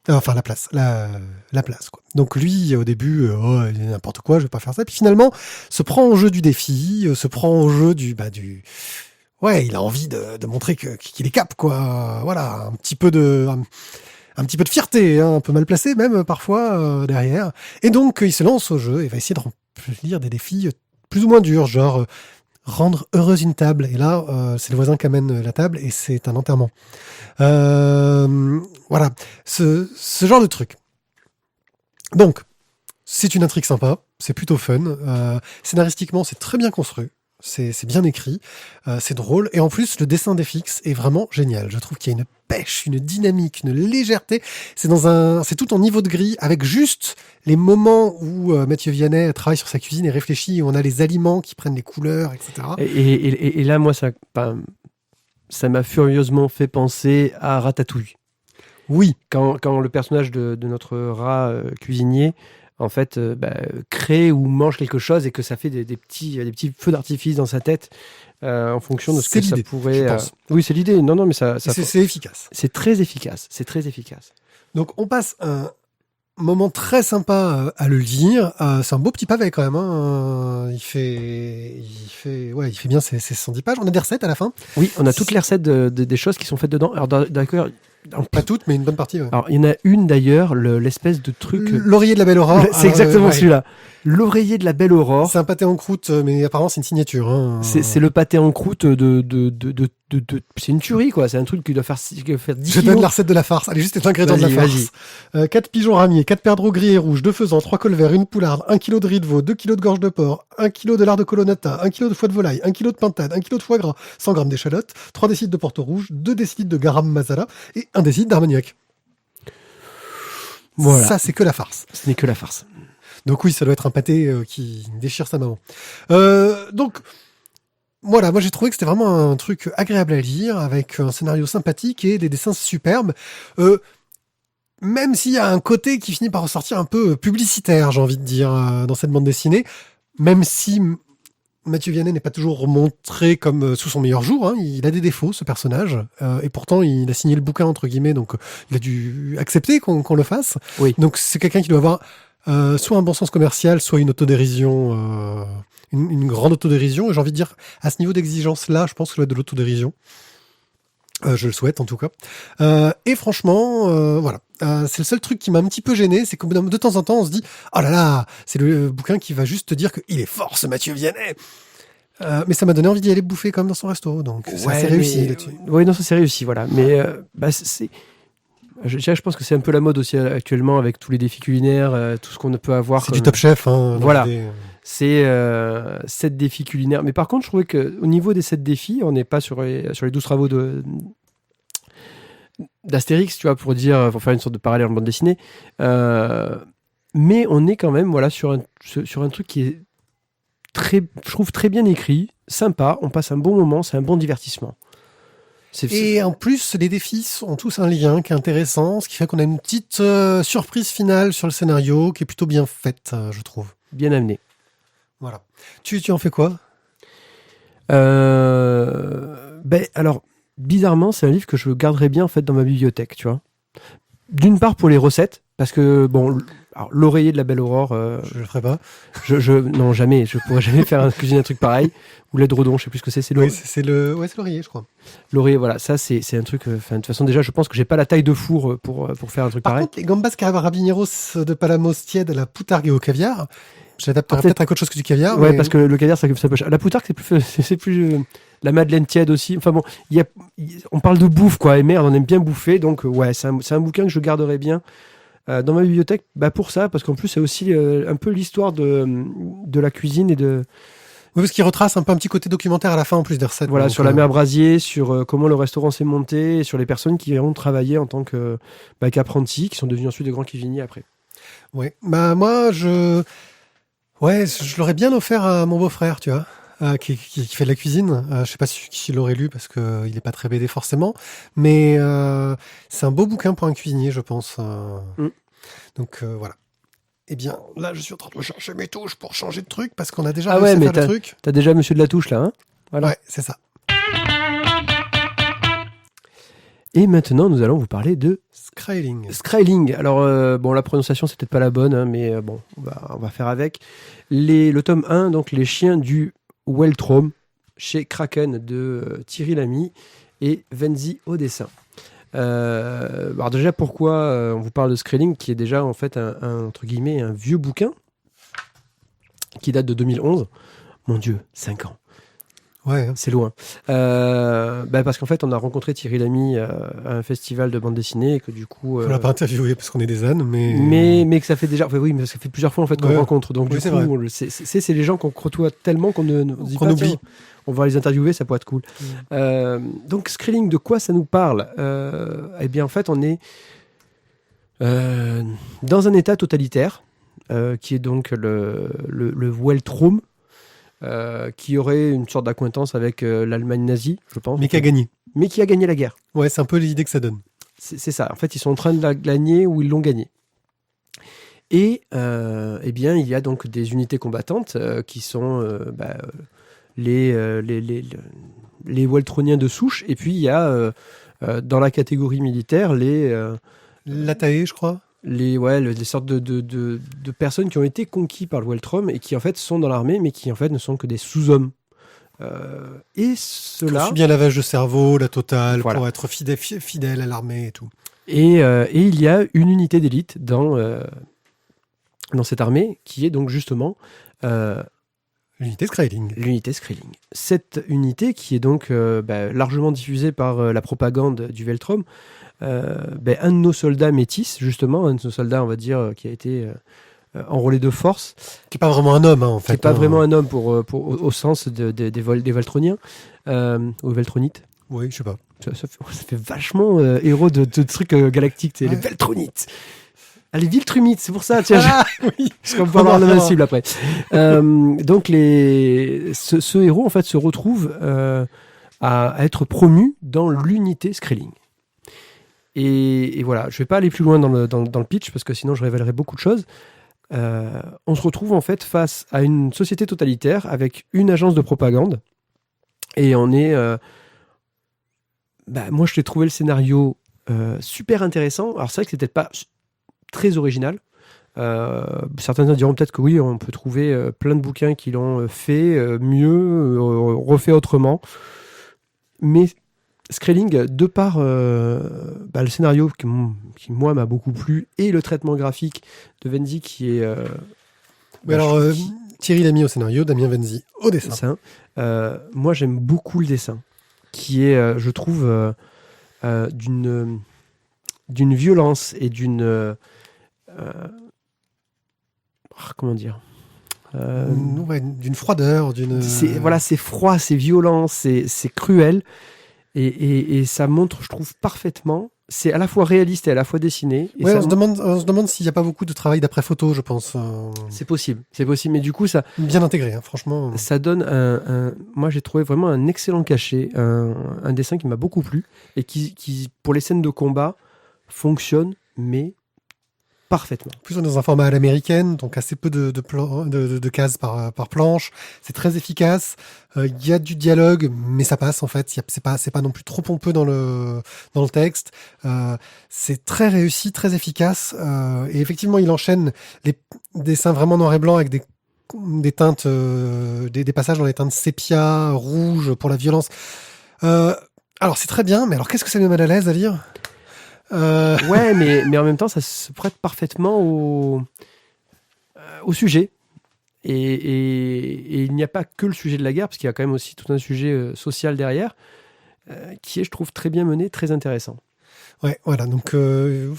Enfin, la place, la place, quoi. Donc lui, au début, il dit n'importe quoi, je vais pas faire ça. Puis finalement, se prend au jeu du défi, se prend au jeu ouais, il a envie de montrer qu'il est cap, quoi. Voilà, un petit peu de fierté, hein, un peu mal placé même parfois derrière. Et donc, il se lance au jeu et va essayer de remplir des défis plus ou moins durs, genre rendre heureuse une table. Et là, c'est le voisin qui amène la table et c'est un enterrement. Voilà, ce genre de truc. Donc, c'est une intrigue sympa, c'est plutôt fun. Scénaristiquement, c'est très bien construit. C'est bien écrit, c'est drôle. Et en plus, le dessin des fixes est vraiment génial. Je trouve qu'il y a une pêche, une dynamique, une légèreté. C'est tout en niveau de gris, avec juste les moments où Mathieu Vianney travaille sur sa cuisine et réfléchit, où on a les aliments qui prennent les couleurs, etc. Et là, moi, ça m'a furieusement fait penser à Ratatouille. Oui. Quand le personnage de notre rat cuisinier, en fait, crée ou mange quelque chose et que ça fait des petits feux d'artifice dans sa tête en fonction de ce que ça pourrait... je pense. Oui, c'est l'idée. Non, mais ça c'est efficace. C'est très efficace. C'est très efficace. Donc, on passe un moment très sympa à le lire. C'est un beau petit pavé quand même. Hein. Il fait bien ses 110 pages. On a des recettes à la fin. Oui, on a toutes les recettes des choses qui sont faites dedans. Alors, d'accord... Pas toutes, mais une bonne partie. Ouais. Alors, il y en a une d'ailleurs, l'espèce de truc... L'oreiller de la Belle Aurore. C'est exactement celui-là. L'oreiller de la Belle Aurore. C'est un pâté en croûte, mais apparemment c'est une signature. Hein. C'est le pâté en croûte c'est une tuerie, quoi. C'est un truc qui doit faire 10 Je donne la recette de la farce. Allez, juste les ingrédients de la farce. 4 pigeons ramiers, 4 perdreaux gris et rouges, 2 faisans, 3 colverts, 1 poularde, 1 kg de riz de veau, 2 kg de gorge de porc, 1 kg de lard de colonnata, 1 kg de foie de volaille, 1 kg de pintade, 1 kg de foie gras, 100 g d'échalotes, 3 décilitres de porto rouge, 2 décilitres de garam masala et 1 décilitre d'armagnac. Voilà. Ça, c'est que la farce. Ce n'est que la farce. Donc oui, ça doit être un pâté qui déchire sa maman. Donc... Voilà, moi j'ai trouvé que c'était vraiment un truc agréable à lire, avec un scénario sympathique et des dessins superbes. Même s'il y a un côté qui finit par ressortir un peu publicitaire, j'ai envie de dire, dans cette bande dessinée, même si Mathieu Vianney n'est pas toujours montré comme sous son meilleur jour, hein, il a des défauts, ce personnage, et pourtant il a signé le bouquin, entre guillemets, donc il a dû accepter qu'on le fasse. Oui. Donc c'est quelqu'un qui doit avoir soit un bon sens commercial, soit une autodérision... Une grande autodérision, et j'ai envie de dire, à ce niveau d'exigence-là, je pense que ça doit être de l'autodérision. Je le souhaite, en tout cas. Et franchement, voilà. C'est le seul truc qui m'a un petit peu gêné, c'est que de temps en temps, on se dit, oh là là, c'est le bouquin qui va juste te dire qu'il est fort, ce Mathieu Vianney. Mais ça m'a donné envie d'y aller bouffer quand même dans son resto, donc c'est assez réussi là-dessus. Oui, non, ça c'est réussi, voilà. Mais je pense que c'est un peu la mode aussi actuellement avec tous les défis culinaires, tout ce qu'on peut avoir. C'est du Top Chef, hein. Voilà. C'est 7 défis culinaires. Mais par contre, je trouvais qu'au niveau des 7 défis, on n'est pas sur les 12 travaux d'Astérix, tu vois, pour faire une sorte de parallèle en bande dessinée. Mais on est quand même sur un truc qui est je trouve très bien écrit, sympa, on passe un bon moment, c'est un bon divertissement. Et en plus, les défis ont tous un lien qui est intéressant, ce qui fait qu'on a une petite surprise finale sur le scénario qui est plutôt bien faite, je trouve. Bien amené. Voilà. Tu en fais quoi ? Alors, bizarrement, c'est un livre que je garderais bien en fait dans ma bibliothèque, tu vois. D'une part pour les recettes, parce que l'oreiller de la Belle Aurore, je le ferai pas. Non, jamais. Je pourrais jamais cuisiner un truc pareil. Ou l'aideron, je sais plus ce que c'est. C'est l'oreiller, je crois. L'oreiller, voilà. Ça, c'est un truc. De toute façon, déjà, je pense que j'ai pas la taille de four pour faire un truc pareil. Par contre, les gambas carabineros de Palamos tiède à la poutargue et au caviar. J'adapterais peut-être à autre chose que du caviar. Ouais, parce que le caviar, ça peut. La poutargue, c'est plus la madeleine tiède aussi. Enfin bon, on parle de bouffe, quoi. Et merde, on aime bien bouffer. Donc, ouais, c'est un bouquin que je garderais bien dans ma bibliothèque, pour ça, parce qu'en plus, c'est aussi un peu l'histoire de la cuisine et de. Oui, parce qu'il retrace un peu un petit côté documentaire à la fin, en plus des recettes. Voilà, sur la mère Brasier, sur comment le restaurant s'est monté, et sur les personnes qui ont travaillé en tant qu'apprentis, qui sont devenus ensuite de grands cuisiniers après. Ouais, moi, je l'aurais bien offert à mon beau-frère, tu vois, qui fait de la cuisine. Je sais pas si l'aurait lu parce que il est pas très BD forcément, mais c'est un beau bouquin pour un cuisinier, je pense. Donc voilà. Eh bien, là, je suis en train de chercher mes touches pour changer de truc parce qu'on a déjà réussi à faire le truc. T'as déjà Monsieur de la Touche là, hein ? Voilà. Ouais, c'est ça. Et maintenant, nous allons vous parler de Skryling. Alors, la prononciation, c'est peut-être pas la bonne, hein, mais on va faire avec. Le tome 1, donc Les Chiens du Weltrom, chez Kraken de Thierry Lamy et Venzi au dessin. Alors déjà, pourquoi on vous parle de Skryling, qui est déjà en fait entre guillemets un vieux bouquin qui date de 2011. Mon Dieu, 5 ans. Ouais. C'est loin. Parce qu'en fait, on a rencontré Thierry Lamy à un festival de bande dessinée et que du coup. On l'a pas interviewé parce qu'on est des ânes, mais que ça fait déjà. Enfin, oui, mais ça fait plusieurs fois en fait qu'on rencontre. Donc oui, du coup, c'est les gens qu'on côtoie tellement qu'on ne dit pas. Oublie. On va les interviewer, ça pourrait être cool. Donc Skrelling, de quoi ça nous parle? Eh bien, en fait, on est dans un état totalitaire qui est donc le Weltraum. Qui aurait une sorte d'accointance avec l'Allemagne nazie, je pense. Mais qui a gagné. Mais qui a gagné la guerre. Ouais, c'est un peu l'idée que ça donne. C'est ça. En fait, ils sont en train de la gagner ou ils l'ont gagnée. Et eh bien, il y a donc des unités combattantes qui sont les Weltroniens de souche. Et puis, il y a dans la catégorie militaire l'Atae, je crois. Les sortes de personnes qui ont été conquis par le Weltraum et qui en fait sont dans l'armée mais qui en fait ne sont que des sous-hommes. Et cela... bien lavage de cerveau, la totale, voilà. pour être fidèle à l'armée et tout. Et il y a une unité d'élite dans cette armée qui est donc justement... l'unité Skrelling. L'unité Skrelling. Cette unité qui est donc largement diffusée par la propagande du Weltraum, un de nos soldats métis, justement, un de nos soldats, on va dire, qui a été enrôlé de force. Qui n'est pas vraiment un homme, en fait. Qui n'est pas vraiment un homme au sens des Weltroniens, ou Weltronites. Oui, je sais pas. Ça fait vachement héros de trucs galactiques, les Weltronites. Ah, les Viltrumites, c'est pour ça, tiens. Oui. Parce qu'on peut avoir le même cible après. Donc, ce héros, en fait, se retrouve à être promu dans l'unité Skrelling. Et voilà, je vais pas aller plus loin dans le pitch, parce que sinon je révélerai beaucoup de choses. On se retrouve en fait face à une société totalitaire avec une agence de propagande. Et on est... moi, je t'ai trouvé le scénario super intéressant. Alors, c'est vrai que c'est peut-être pas très original. Certains diront peut-être que oui, on peut trouver plein de bouquins qui l'ont fait mieux, refait autrement. Mais Skrelling, de par le scénario qui moi m'a beaucoup plu et le traitement graphique de Venzi qui est... Thierry Lamy au scénario, Damien Venzi au dessin. Moi j'aime beaucoup le dessin qui est, je trouve, d'une violence et d'une... comment dire d'une froideur, c'est froid, c'est violent, c'est cruel. Et ça montre, je trouve, parfaitement. C'est à la fois réaliste et à la fois dessiné. Et on se demande s'il n'y a pas beaucoup de travail d'après-photo, je pense. C'est possible. Mais du coup, ça... Bien intégré, hein, franchement. Ça donne moi, j'ai trouvé vraiment un excellent cachet, un dessin qui m'a beaucoup plu et qui, pour les scènes de combat, fonctionne, mais parfaitement. En plus, on est dans un format à l'américaine, donc assez peu de cases par planche. C'est très efficace. Il y a du dialogue, mais ça passe en fait. C'est pas non plus trop pompeux dans le texte. C'est très réussi, très efficace. Et effectivement, il enchaîne les dessins vraiment noir et blanc avec des teintes, des passages dans les teintes sépia, rouge pour la violence. Alors c'est très bien, mais alors qu'est-ce que ça met mal à l'aise à lire? Ouais, mais en même temps, ça se prête parfaitement au sujet. Et il n'y a pas que le sujet de la guerre, parce qu'il y a quand même aussi tout un sujet social derrière, qui est, je trouve, très bien mené, très intéressant. Ouais, voilà. Donc,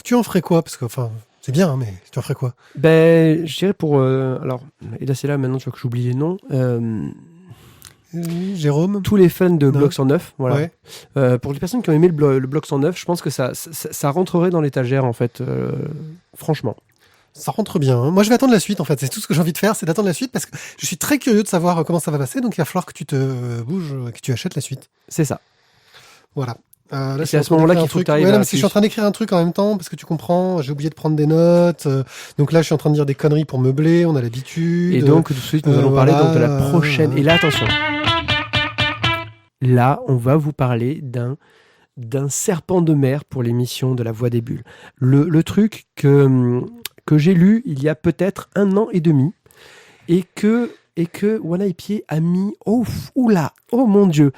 tu en ferais quoi? Parce que, enfin, c'est bien, hein, mais tu en ferais quoi? Je dirais pour... alors, et là, c'est là, maintenant, tu vois que j'oublie les noms. Jérôme, tous les fans de Bloc 109, voilà. Ouais. Pour les personnes qui ont aimé le Bloc 109, je pense que ça rentrerait dans l'étagère en fait, franchement. Ça rentre bien. Hein. Moi, je vais attendre la suite en fait. C'est tout ce que j'ai envie de faire, c'est d'attendre la suite parce que je suis très curieux de savoir comment ça va passer. Donc, il va falloir que tu te bouges, que tu achètes la suite. C'est ça. Voilà. Là, c'est à ce moment-là qu'il faut que tu arrives. Je suis en train d'écrire un truc en même temps parce que tu comprends. J'ai oublié de prendre des notes. Donc là, je suis en train de dire des conneries pour meubler. On a l'habitude. Et donc, tout de suite, nous allons parler donc de la prochaine. Et là, attention. Là, on va vous parler d'un serpent de mer pour l'émission de La Voix des Bulles. Le truc que j'ai lu il y a peut-être 1 an et demi et que One Eye Pie a mis oh mon Dieu,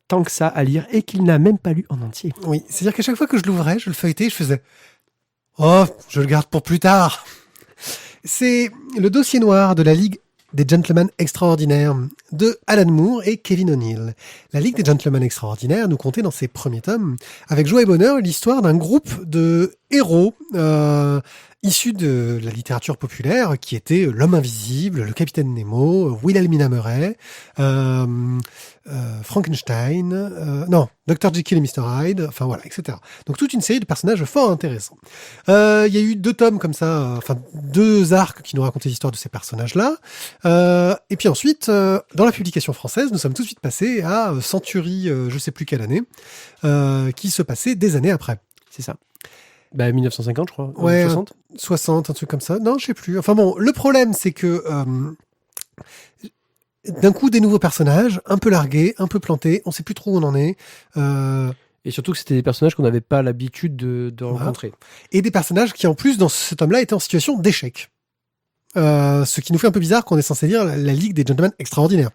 tant que ça à lire et qu'il n'a même pas lu en entier. Oui, c'est-à-dire qu'à chaque fois que je l'ouvrais, je le feuilletais, je faisais oh, je le garde pour plus tard. C'est le dossier noir de la Ligue des Gentlemen Extraordinaires de Alan Moore et Kevin O'Neill. La Ligue des Gentlemen Extraordinaires nous contait dans ses premiers tomes, avec joie et bonheur, l'histoire d'un groupe de héros issus de la littérature populaire qui étaient l'homme invisible, le capitaine Nemo, Wilhelmina Murray, Frankenstein, Dr. Jekyll et Mr. Hyde, enfin voilà, etc. Donc toute une série de personnages fort intéressants. Il y a eu 2 tomes comme ça, 2 arcs qui nous racontaient l'histoire de ces personnages-là. Et puis ensuite, dans la publication française, nous sommes tout de suite passés à Century, je sais plus quelle année, qui se passait des années après. C'est ça. 1950, je crois. Ouais, 60. 60, un truc comme ça. Non, je sais plus. Enfin bon, le problème, c'est que d'un coup, des nouveaux personnages, un peu largués, un peu plantés, on sait plus trop où on en est. Et surtout que c'était des personnages qu'on n'avait pas l'habitude de rencontrer. Et des personnages qui, en plus, dans ce tome-là, étaient en situation d'échec. Ce qui nous fait un peu bizarre qu'on est censé lire la Ligue des Gentlemen Extraordinaires.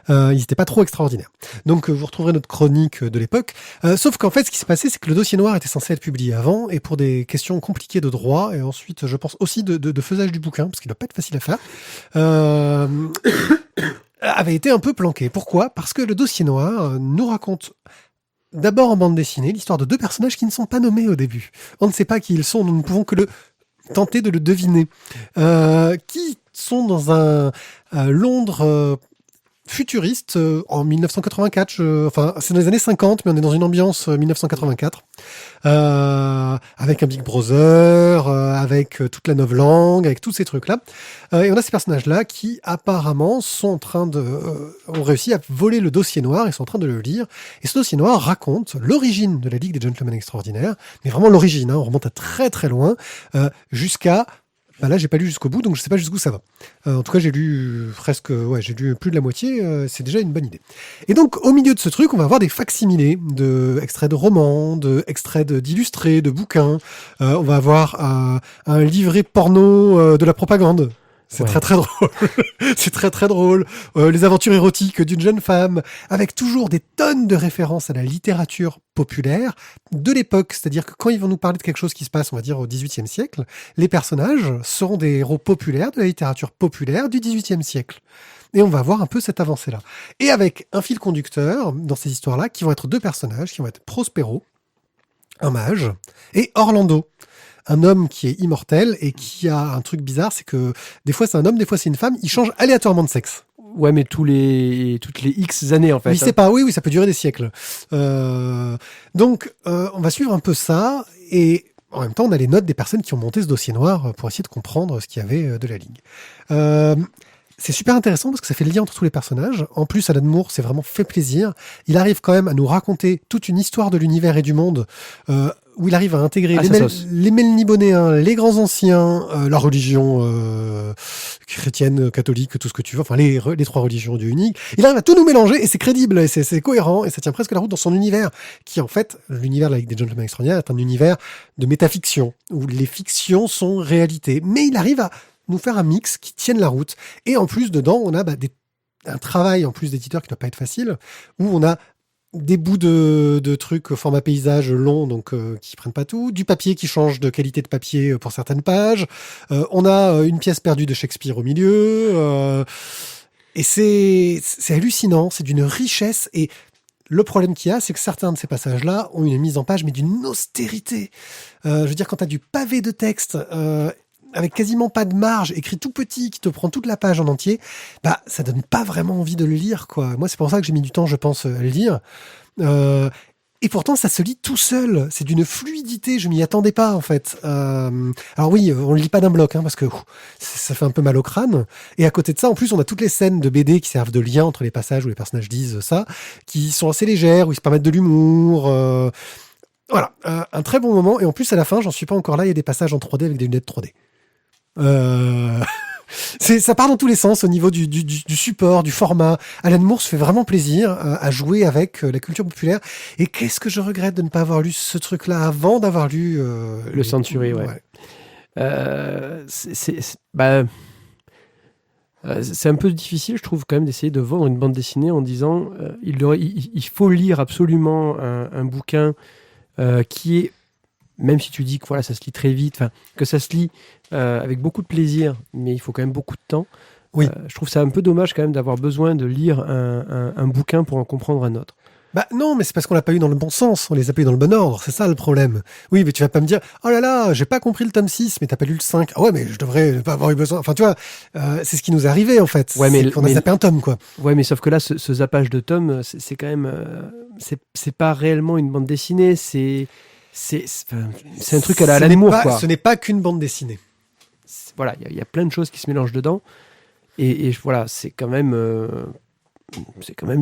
Ils n'étaient pas trop extraordinaires. Donc vous retrouverez notre chronique de l'époque. Sauf qu'en fait, ce qui s'est passé, c'est que le dossier noir était censé être publié avant, et pour des questions compliquées de droit, et ensuite, je pense aussi de faisage du bouquin, parce qu'il doit pas être facile à faire, avait été un peu planqué. Pourquoi ? Parce que le dossier noir nous raconte d'abord en bande dessinée l'histoire de 2 personnages qui ne sont pas nommés au début. On ne sait pas qui ils sont, nous ne pouvons que tenter de le deviner. Qui sont dans un Londres futuriste en 1984, c'est dans les années 50, mais on est dans une ambiance 1984, avec un Big Brother, avec toute la novlangue, avec tous ces trucs-là. Et on a ces personnages-là qui, apparemment, ont réussi à voler le dossier noir, ils sont en train de le lire. Et ce dossier noir raconte l'origine de la Ligue des Gentlemen Extraordinaires, mais vraiment l'origine, on remonte à très très loin, jusqu'à... là, j'ai pas lu jusqu'au bout, donc je sais pas jusqu'où ça va. En tout cas, j'ai lu j'ai lu plus de la moitié, c'est déjà une bonne idée. Et donc, au milieu de ce truc, on va avoir des facsimilés extraits de romans, extraits d'illustrés, de bouquins. On va avoir un livret porno de la propagande. C'est très très drôle. C'est très très drôle. Les aventures érotiques d'une jeune femme, avec toujours des tonnes de références à la littérature populaire de l'époque. C'est-à-dire que quand ils vont nous parler de quelque chose qui se passe, on va dire, au XVIIIe siècle, les personnages seront des héros populaires de la littérature populaire du XVIIIe siècle. Et on va voir un peu cette avancée-là. Et avec un fil conducteur dans ces histoires-là, qui vont être 2 personnages, qui vont être Prospero, un mage, et Orlando, un homme qui est immortel et qui a un truc bizarre, c'est que des fois c'est un homme, des fois c'est une femme, il change aléatoirement de sexe. Ouais, mais toutes les X années, en fait. Oui, c'est pas, oui, ça peut durer des siècles. Donc, on va suivre un peu ça, et en même temps, on a les notes des personnes qui ont monté ce dossier noir pour essayer de comprendre ce qu'il y avait de la Ligue. C'est super intéressant parce que ça fait le lien entre tous les personnages. En plus, Alan Moore s'est vraiment fait plaisir. Il arrive quand même à nous raconter toute une histoire de l'univers et du monde, où il arrive à intégrer les Melnibonéens, les grands anciens, la religion chrétienne, catholique, tout ce que tu veux, enfin les 3 religions du unique. Il arrive à tout nous mélanger et c'est crédible, et c'est cohérent, et ça tient presque la route dans son univers, qui en fait, l'univers de la Ligue des Gentlemen Extraordinaires est un univers de métafiction, où les fictions sont réalité. Mais il arrive à nous faire un mix qui tienne la route. Et en plus, dedans, on a un travail, en plus d'éditeur, qui ne doit pas être facile, où on a des bouts de trucs au format paysage long, donc qui prennent pas tout, du papier qui change de qualité de papier pour certaines pages, on a une pièce perdue de Shakespeare au milieu, et c'est hallucinant, c'est d'une richesse, et le problème qu'il y a, c'est que certains de ces passages-là ont une mise en page, mais d'une austérité. Je veux dire, quand tu as du pavé de texte, avec quasiment pas de marge, écrit tout petit, qui te prend toute la page en entier, ça donne pas vraiment envie de le lire, quoi. Moi, c'est pour ça que j'ai mis du temps, je pense, à le lire. Et pourtant, ça se lit tout seul. C'est d'une fluidité, je m'y attendais pas, en fait. Alors oui, on le lit pas d'un bloc, parce que ça fait un peu mal au crâne. Et à côté de ça, en plus, on a toutes les scènes de BD qui servent de lien entre les passages où les personnages disent ça, qui sont assez légères, où ils se permettent de l'humour. Voilà, un très bon moment. Et en plus, à la fin, j'en suis pas encore là, il y a des passages en 3D avec des lunettes 3D. Ça part dans tous les sens au niveau du support, du format. Alan Moore se fait vraiment plaisir à jouer avec la culture populaire. Et qu'est-ce que je regrette de ne pas avoir lu ce truc-là avant d'avoir lu le Century, ouais. C'est un peu difficile, je trouve, quand même, d'essayer de vendre une bande dessinée en disant il faut lire absolument un bouquin qui est, même si tu dis que ça se lit très vite, que ça se lit avec beaucoup de plaisir, mais il faut quand même beaucoup de temps. Oui. Je trouve ça un peu dommage quand même d'avoir besoin de lire un bouquin pour en comprendre un autre. Bah non, mais c'est parce qu'on l'a pas eu dans le bon sens, on les a pas eu dans le bon ordre, c'est ça le problème. Oui, mais tu vas pas me dire, oh là là, j'ai pas compris le tome 6, mais t'as pas lu le 5. Ah ouais, mais je devrais pas avoir eu besoin. Enfin, tu vois, c'est ce qui nous est arrivé, en fait. Ouais, c'est qu'on a zappé un tome, quoi. Ouais, mais sauf que là, ce zappage de tomes, c'est quand même... c'est pas réellement une bande dessinée, c'est un truc à la Alan Moore, quoi. Ce n'est pas qu'une bande dessinée. Voilà, il y a plein de choses qui se mélangent dedans. Et voilà, c'est quand même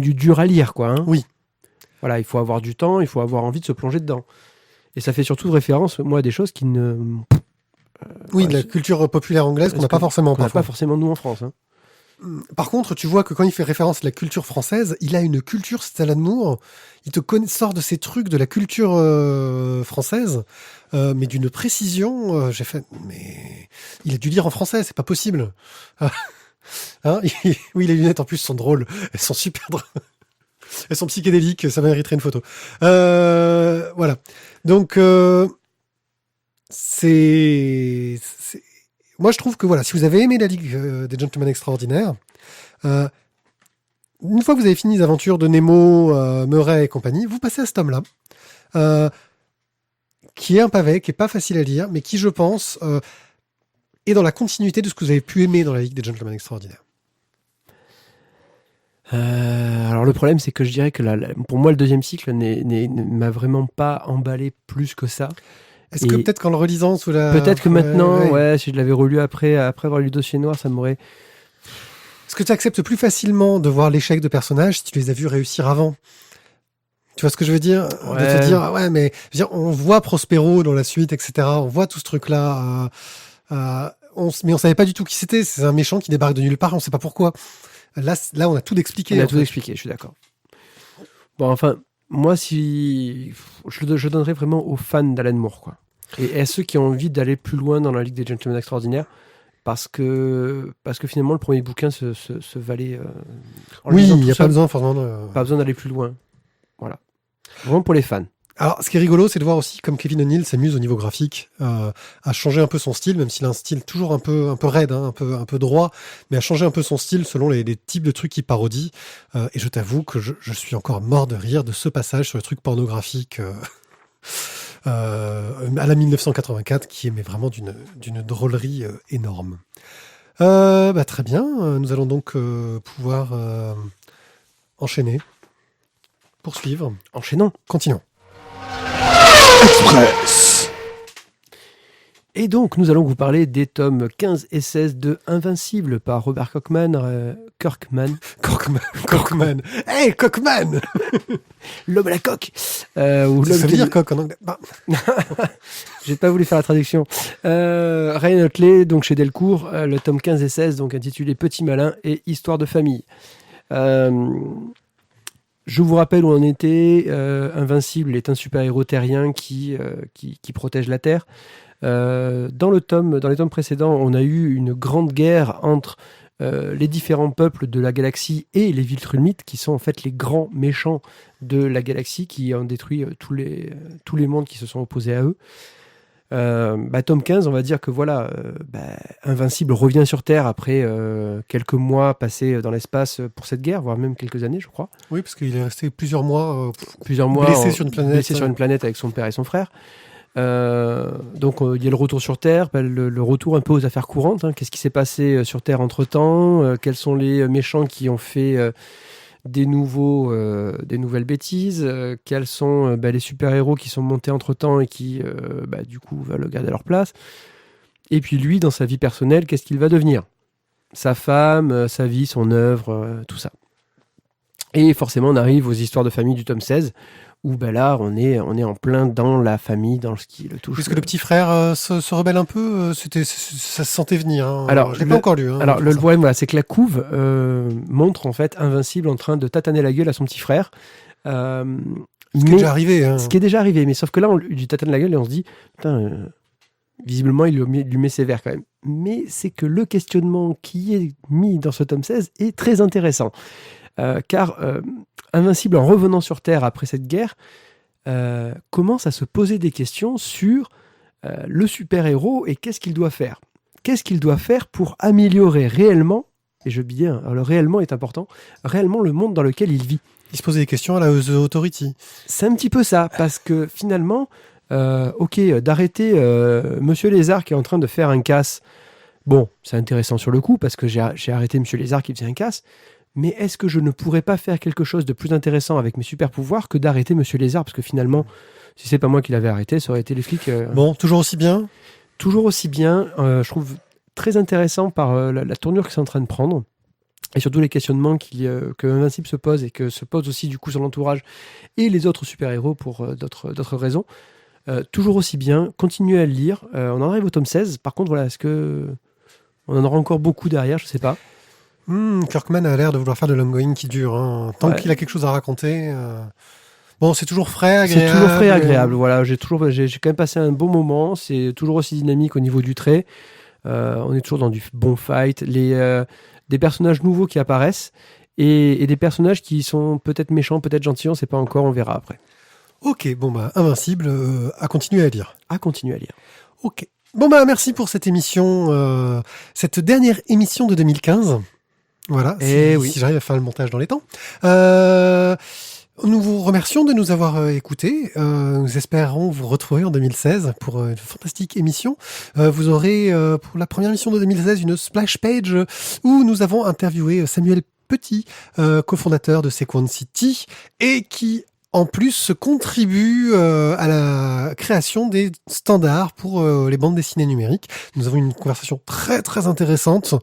du dur à lire, quoi. Hein. Oui. Voilà, il faut avoir du temps, il faut avoir envie de se plonger dedans. Et ça fait surtout référence, moi, à des choses qui ne... oui, de la culture populaire anglaise qu'on n'a pas forcément. Qu'on n'a pas forcément, nous, en France. Hein. Par contre, tu vois que quand il fait référence à la culture française, il a une culture, c'est Alan Moore, il sort de ces trucs de la culture française, mais d'une précision, j'ai fait, mais il a dû lire en français, c'est pas possible. Hein oui, les lunettes en plus sont drôles, elles sont super drôles. Elles sont psychédéliques, ça mériterait une photo. Voilà. Donc, moi, je trouve que voilà, si vous avez aimé la Ligue des Gentlemen Extraordinaires, une fois que vous avez fini les aventures de Nemo, Murray et compagnie, vous passez à ce tome-là, qui est un pavé, qui est pas facile à lire, mais qui, je pense, est dans la continuité de ce que vous avez pu aimer dans la Ligue des Gentlemen Extraordinaires. Alors le problème, c'est que je dirais que pour moi, le deuxième cycle ne m'a vraiment pas emballé plus que ça. Est-ce que peut-être qu'en le relisant sous la... Peut-être que maintenant, ouais, si je l'avais relu après avoir lu Dossier Noir, ça m'aurait... Est-ce que tu acceptes plus facilement de voir l'échec de personnages si tu les as vus réussir avant ? Tu vois ce que je veux dire ? Ouais. De te dire, ouais, mais je veux dire, on voit Prospero dans la suite, etc. On voit tout ce truc-là. Mais on savait pas du tout qui c'était. C'est un méchant qui débarque de nulle part, on sait pas pourquoi. Là, on a tout expliqué. On a tout expliqué, je suis d'accord. Bon, enfin, moi, si je donnerais vraiment aux fans d'Alan Moore, quoi. Et à ceux qui ont envie d'aller plus loin dans la Ligue des Gentlemen Extraordinaires, parce que finalement, le premier bouquin se valait. Oui, il n'y a pas besoin forcément pas besoin d'aller plus loin. Voilà. Vraiment pour les fans. Alors, ce qui est rigolo, c'est de voir aussi comme Kevin O'Neill s'amuse au niveau graphique, à changer un peu son style, même s'il a un style toujours un peu raide, hein, un peu droit, mais à changer un peu son style selon les types de trucs qu'il parodie. Et je t'avoue que je suis encore mort de rire de ce passage sur les trucs pornographiques à la 1984, qui est mais vraiment d'une drôlerie énorme. Très bien, nous allons donc pouvoir enchaîner, poursuivre. Enchaînons. Continuons. Express. Et donc, nous allons vous parler des tomes 15 et 16 de Invincible par Robert Kirkman. Hey, Cockman. L'homme à la coque. Ça veut dire coq en anglais. J'ai pas voulu faire la traduction. Ryan Otley, donc chez Delcourt, le tome 15 et 16, donc intitulé Petit Malin et Histoire de famille. Je vous rappelle où on était. Invincible est un super-héros terrien qui protège la Terre. Dans les tomes précédents, on a eu une grande guerre entre les différents peuples de la galaxie et les Viltrumites, qui sont en fait les grands méchants de la galaxie, qui ont détruit tous les mondes qui se sont opposés à eux. Tome 15, on va dire que voilà, Invincible revient sur Terre après quelques mois passés dans l'espace pour cette guerre, voire même quelques années, je crois. Oui, parce qu'il est resté plusieurs mois blessé sur une planète avec son père et son frère. Donc il y a le retour sur Terre, le retour un peu aux affaires courantes. Hein. Qu'est-ce qui s'est passé sur Terre entre-temps, quels sont les méchants qui ont fait des nouvelles bêtises, quels sont les super-héros qui sont montés entre-temps et qui du coup veulent garder leur place. Et puis lui, dans sa vie personnelle, qu'est-ce qu'il va devenir ? Sa femme, sa vie, son œuvre, tout ça. Et forcément, on arrive aux histoires de famille du tome 16, où là, on est en plein dans la famille, dans ce qui le touche. Puisque le petit frère se rebelle un peu, ça se sentait venir. Hein. Alors, je l'ai pas encore lu. Hein, alors, le problème, voilà, c'est que la couve montre en fait Invincible en train de tataner la gueule à son petit frère. Ce qui est déjà arrivé. Hein. Ce qui est déjà arrivé, mais sauf que là, on lui tatane la gueule et on se dit, putain, visiblement, il lui met sévère quand même. Mais c'est que le questionnement qui est mis dans ce tome 16 est très intéressant. Car Invincible, en revenant sur Terre après cette guerre, commence à se poser des questions sur le super-héros et qu'est-ce qu'il doit faire. Qu'est-ce qu'il doit faire pour améliorer réellement et je dis bien, alors, le réellement est important, réellement le monde dans lequel il vit. Il se posait des questions à la The Authority. C'est un petit peu ça, parce que finalement, d'arrêter Monsieur Lézard qui est en train de faire un casse, bon, c'est intéressant sur le coup, parce que j'ai arrêté Monsieur Lézard qui faisait un casse, mais est-ce que je ne pourrais pas faire quelque chose de plus intéressant avec mes super pouvoirs que d'arrêter Monsieur Lézard? Parce que finalement, si c'est pas moi qui l'avais arrêté, ça aurait été les flics. Bon, toujours aussi bien. Toujours aussi bien, je trouve très intéressant par la tournure que c'est en train de prendre. Et surtout les questionnements que Invincible se pose et que se pose aussi du coup sur l'entourage et les autres super-héros pour d'autres raisons. Toujours aussi bien, continuez à le lire. On en arrive au tome 16. Par contre, voilà, est-ce que on en aura encore beaucoup derrière? Je sais pas. Kirkman a l'air de vouloir faire de l'ongoing qui dure. Hein. Tant qu'il a quelque chose à raconter. Bon, c'est toujours frais, agréable. C'est toujours frais et agréable. Voilà, j'ai quand même passé un bon moment. C'est toujours aussi dynamique au niveau du trait. On est toujours dans du bon fight. Des personnages nouveaux qui apparaissent et des personnages qui sont peut-être méchants, peut-être gentils, on ne sait pas encore, on verra après. Ok, bon bah Invincible, à continuer à lire. À continuer à lire. Ok. Bon bah merci pour cette émission, cette dernière émission de 2015. Voilà, si j'arrive à faire le montage dans les temps. Nous vous remercions de nous avoir écoutés. Nous espérons vous retrouver en 2016 pour une fantastique émission. Vous aurez pour la première émission de 2016 une splash page où nous avons interviewé Samuel Petit, cofondateur de Sequence City, et qui en plus contribue à la création des standards pour les bandes dessinées numériques. Nous avons une conversation très très intéressante,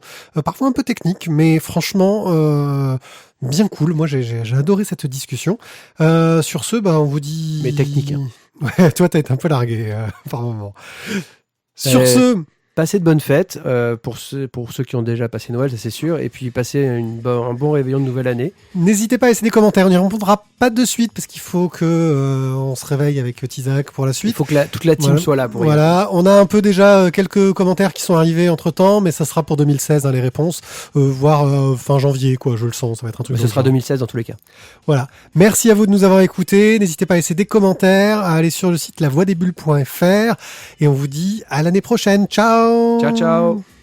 parfois un peu technique, mais franchement bien cool. Moi j'ai adoré cette discussion. Sur ce, on vous dit... Mais technique. Hein. Ouais, toi t'as été un peu largué par moment. Sur ce... Passez de bonnes fêtes pour ceux qui ont déjà passé Noël, ça c'est sûr, et puis passez un bon réveillon de nouvelle année. N'hésitez pas à laisser des commentaires, on n'y répondra pas de suite parce qu'il faut que on se réveille avec Tizak pour la suite. Il faut que toute la team soit là pour Voilà, on a un peu déjà quelques commentaires qui sont arrivés entre temps, mais ça sera pour 2016 les réponses, voire fin janvier quoi, je le sens, ça va être un truc. Mais ce sera 2016 dans tous les cas. Voilà, merci à vous de nous avoir écoutés, n'hésitez pas à laisser des commentaires, à aller sur le site lavoidesbulles.fr et on vous dit à l'année prochaine, ciao. Ciao ciao.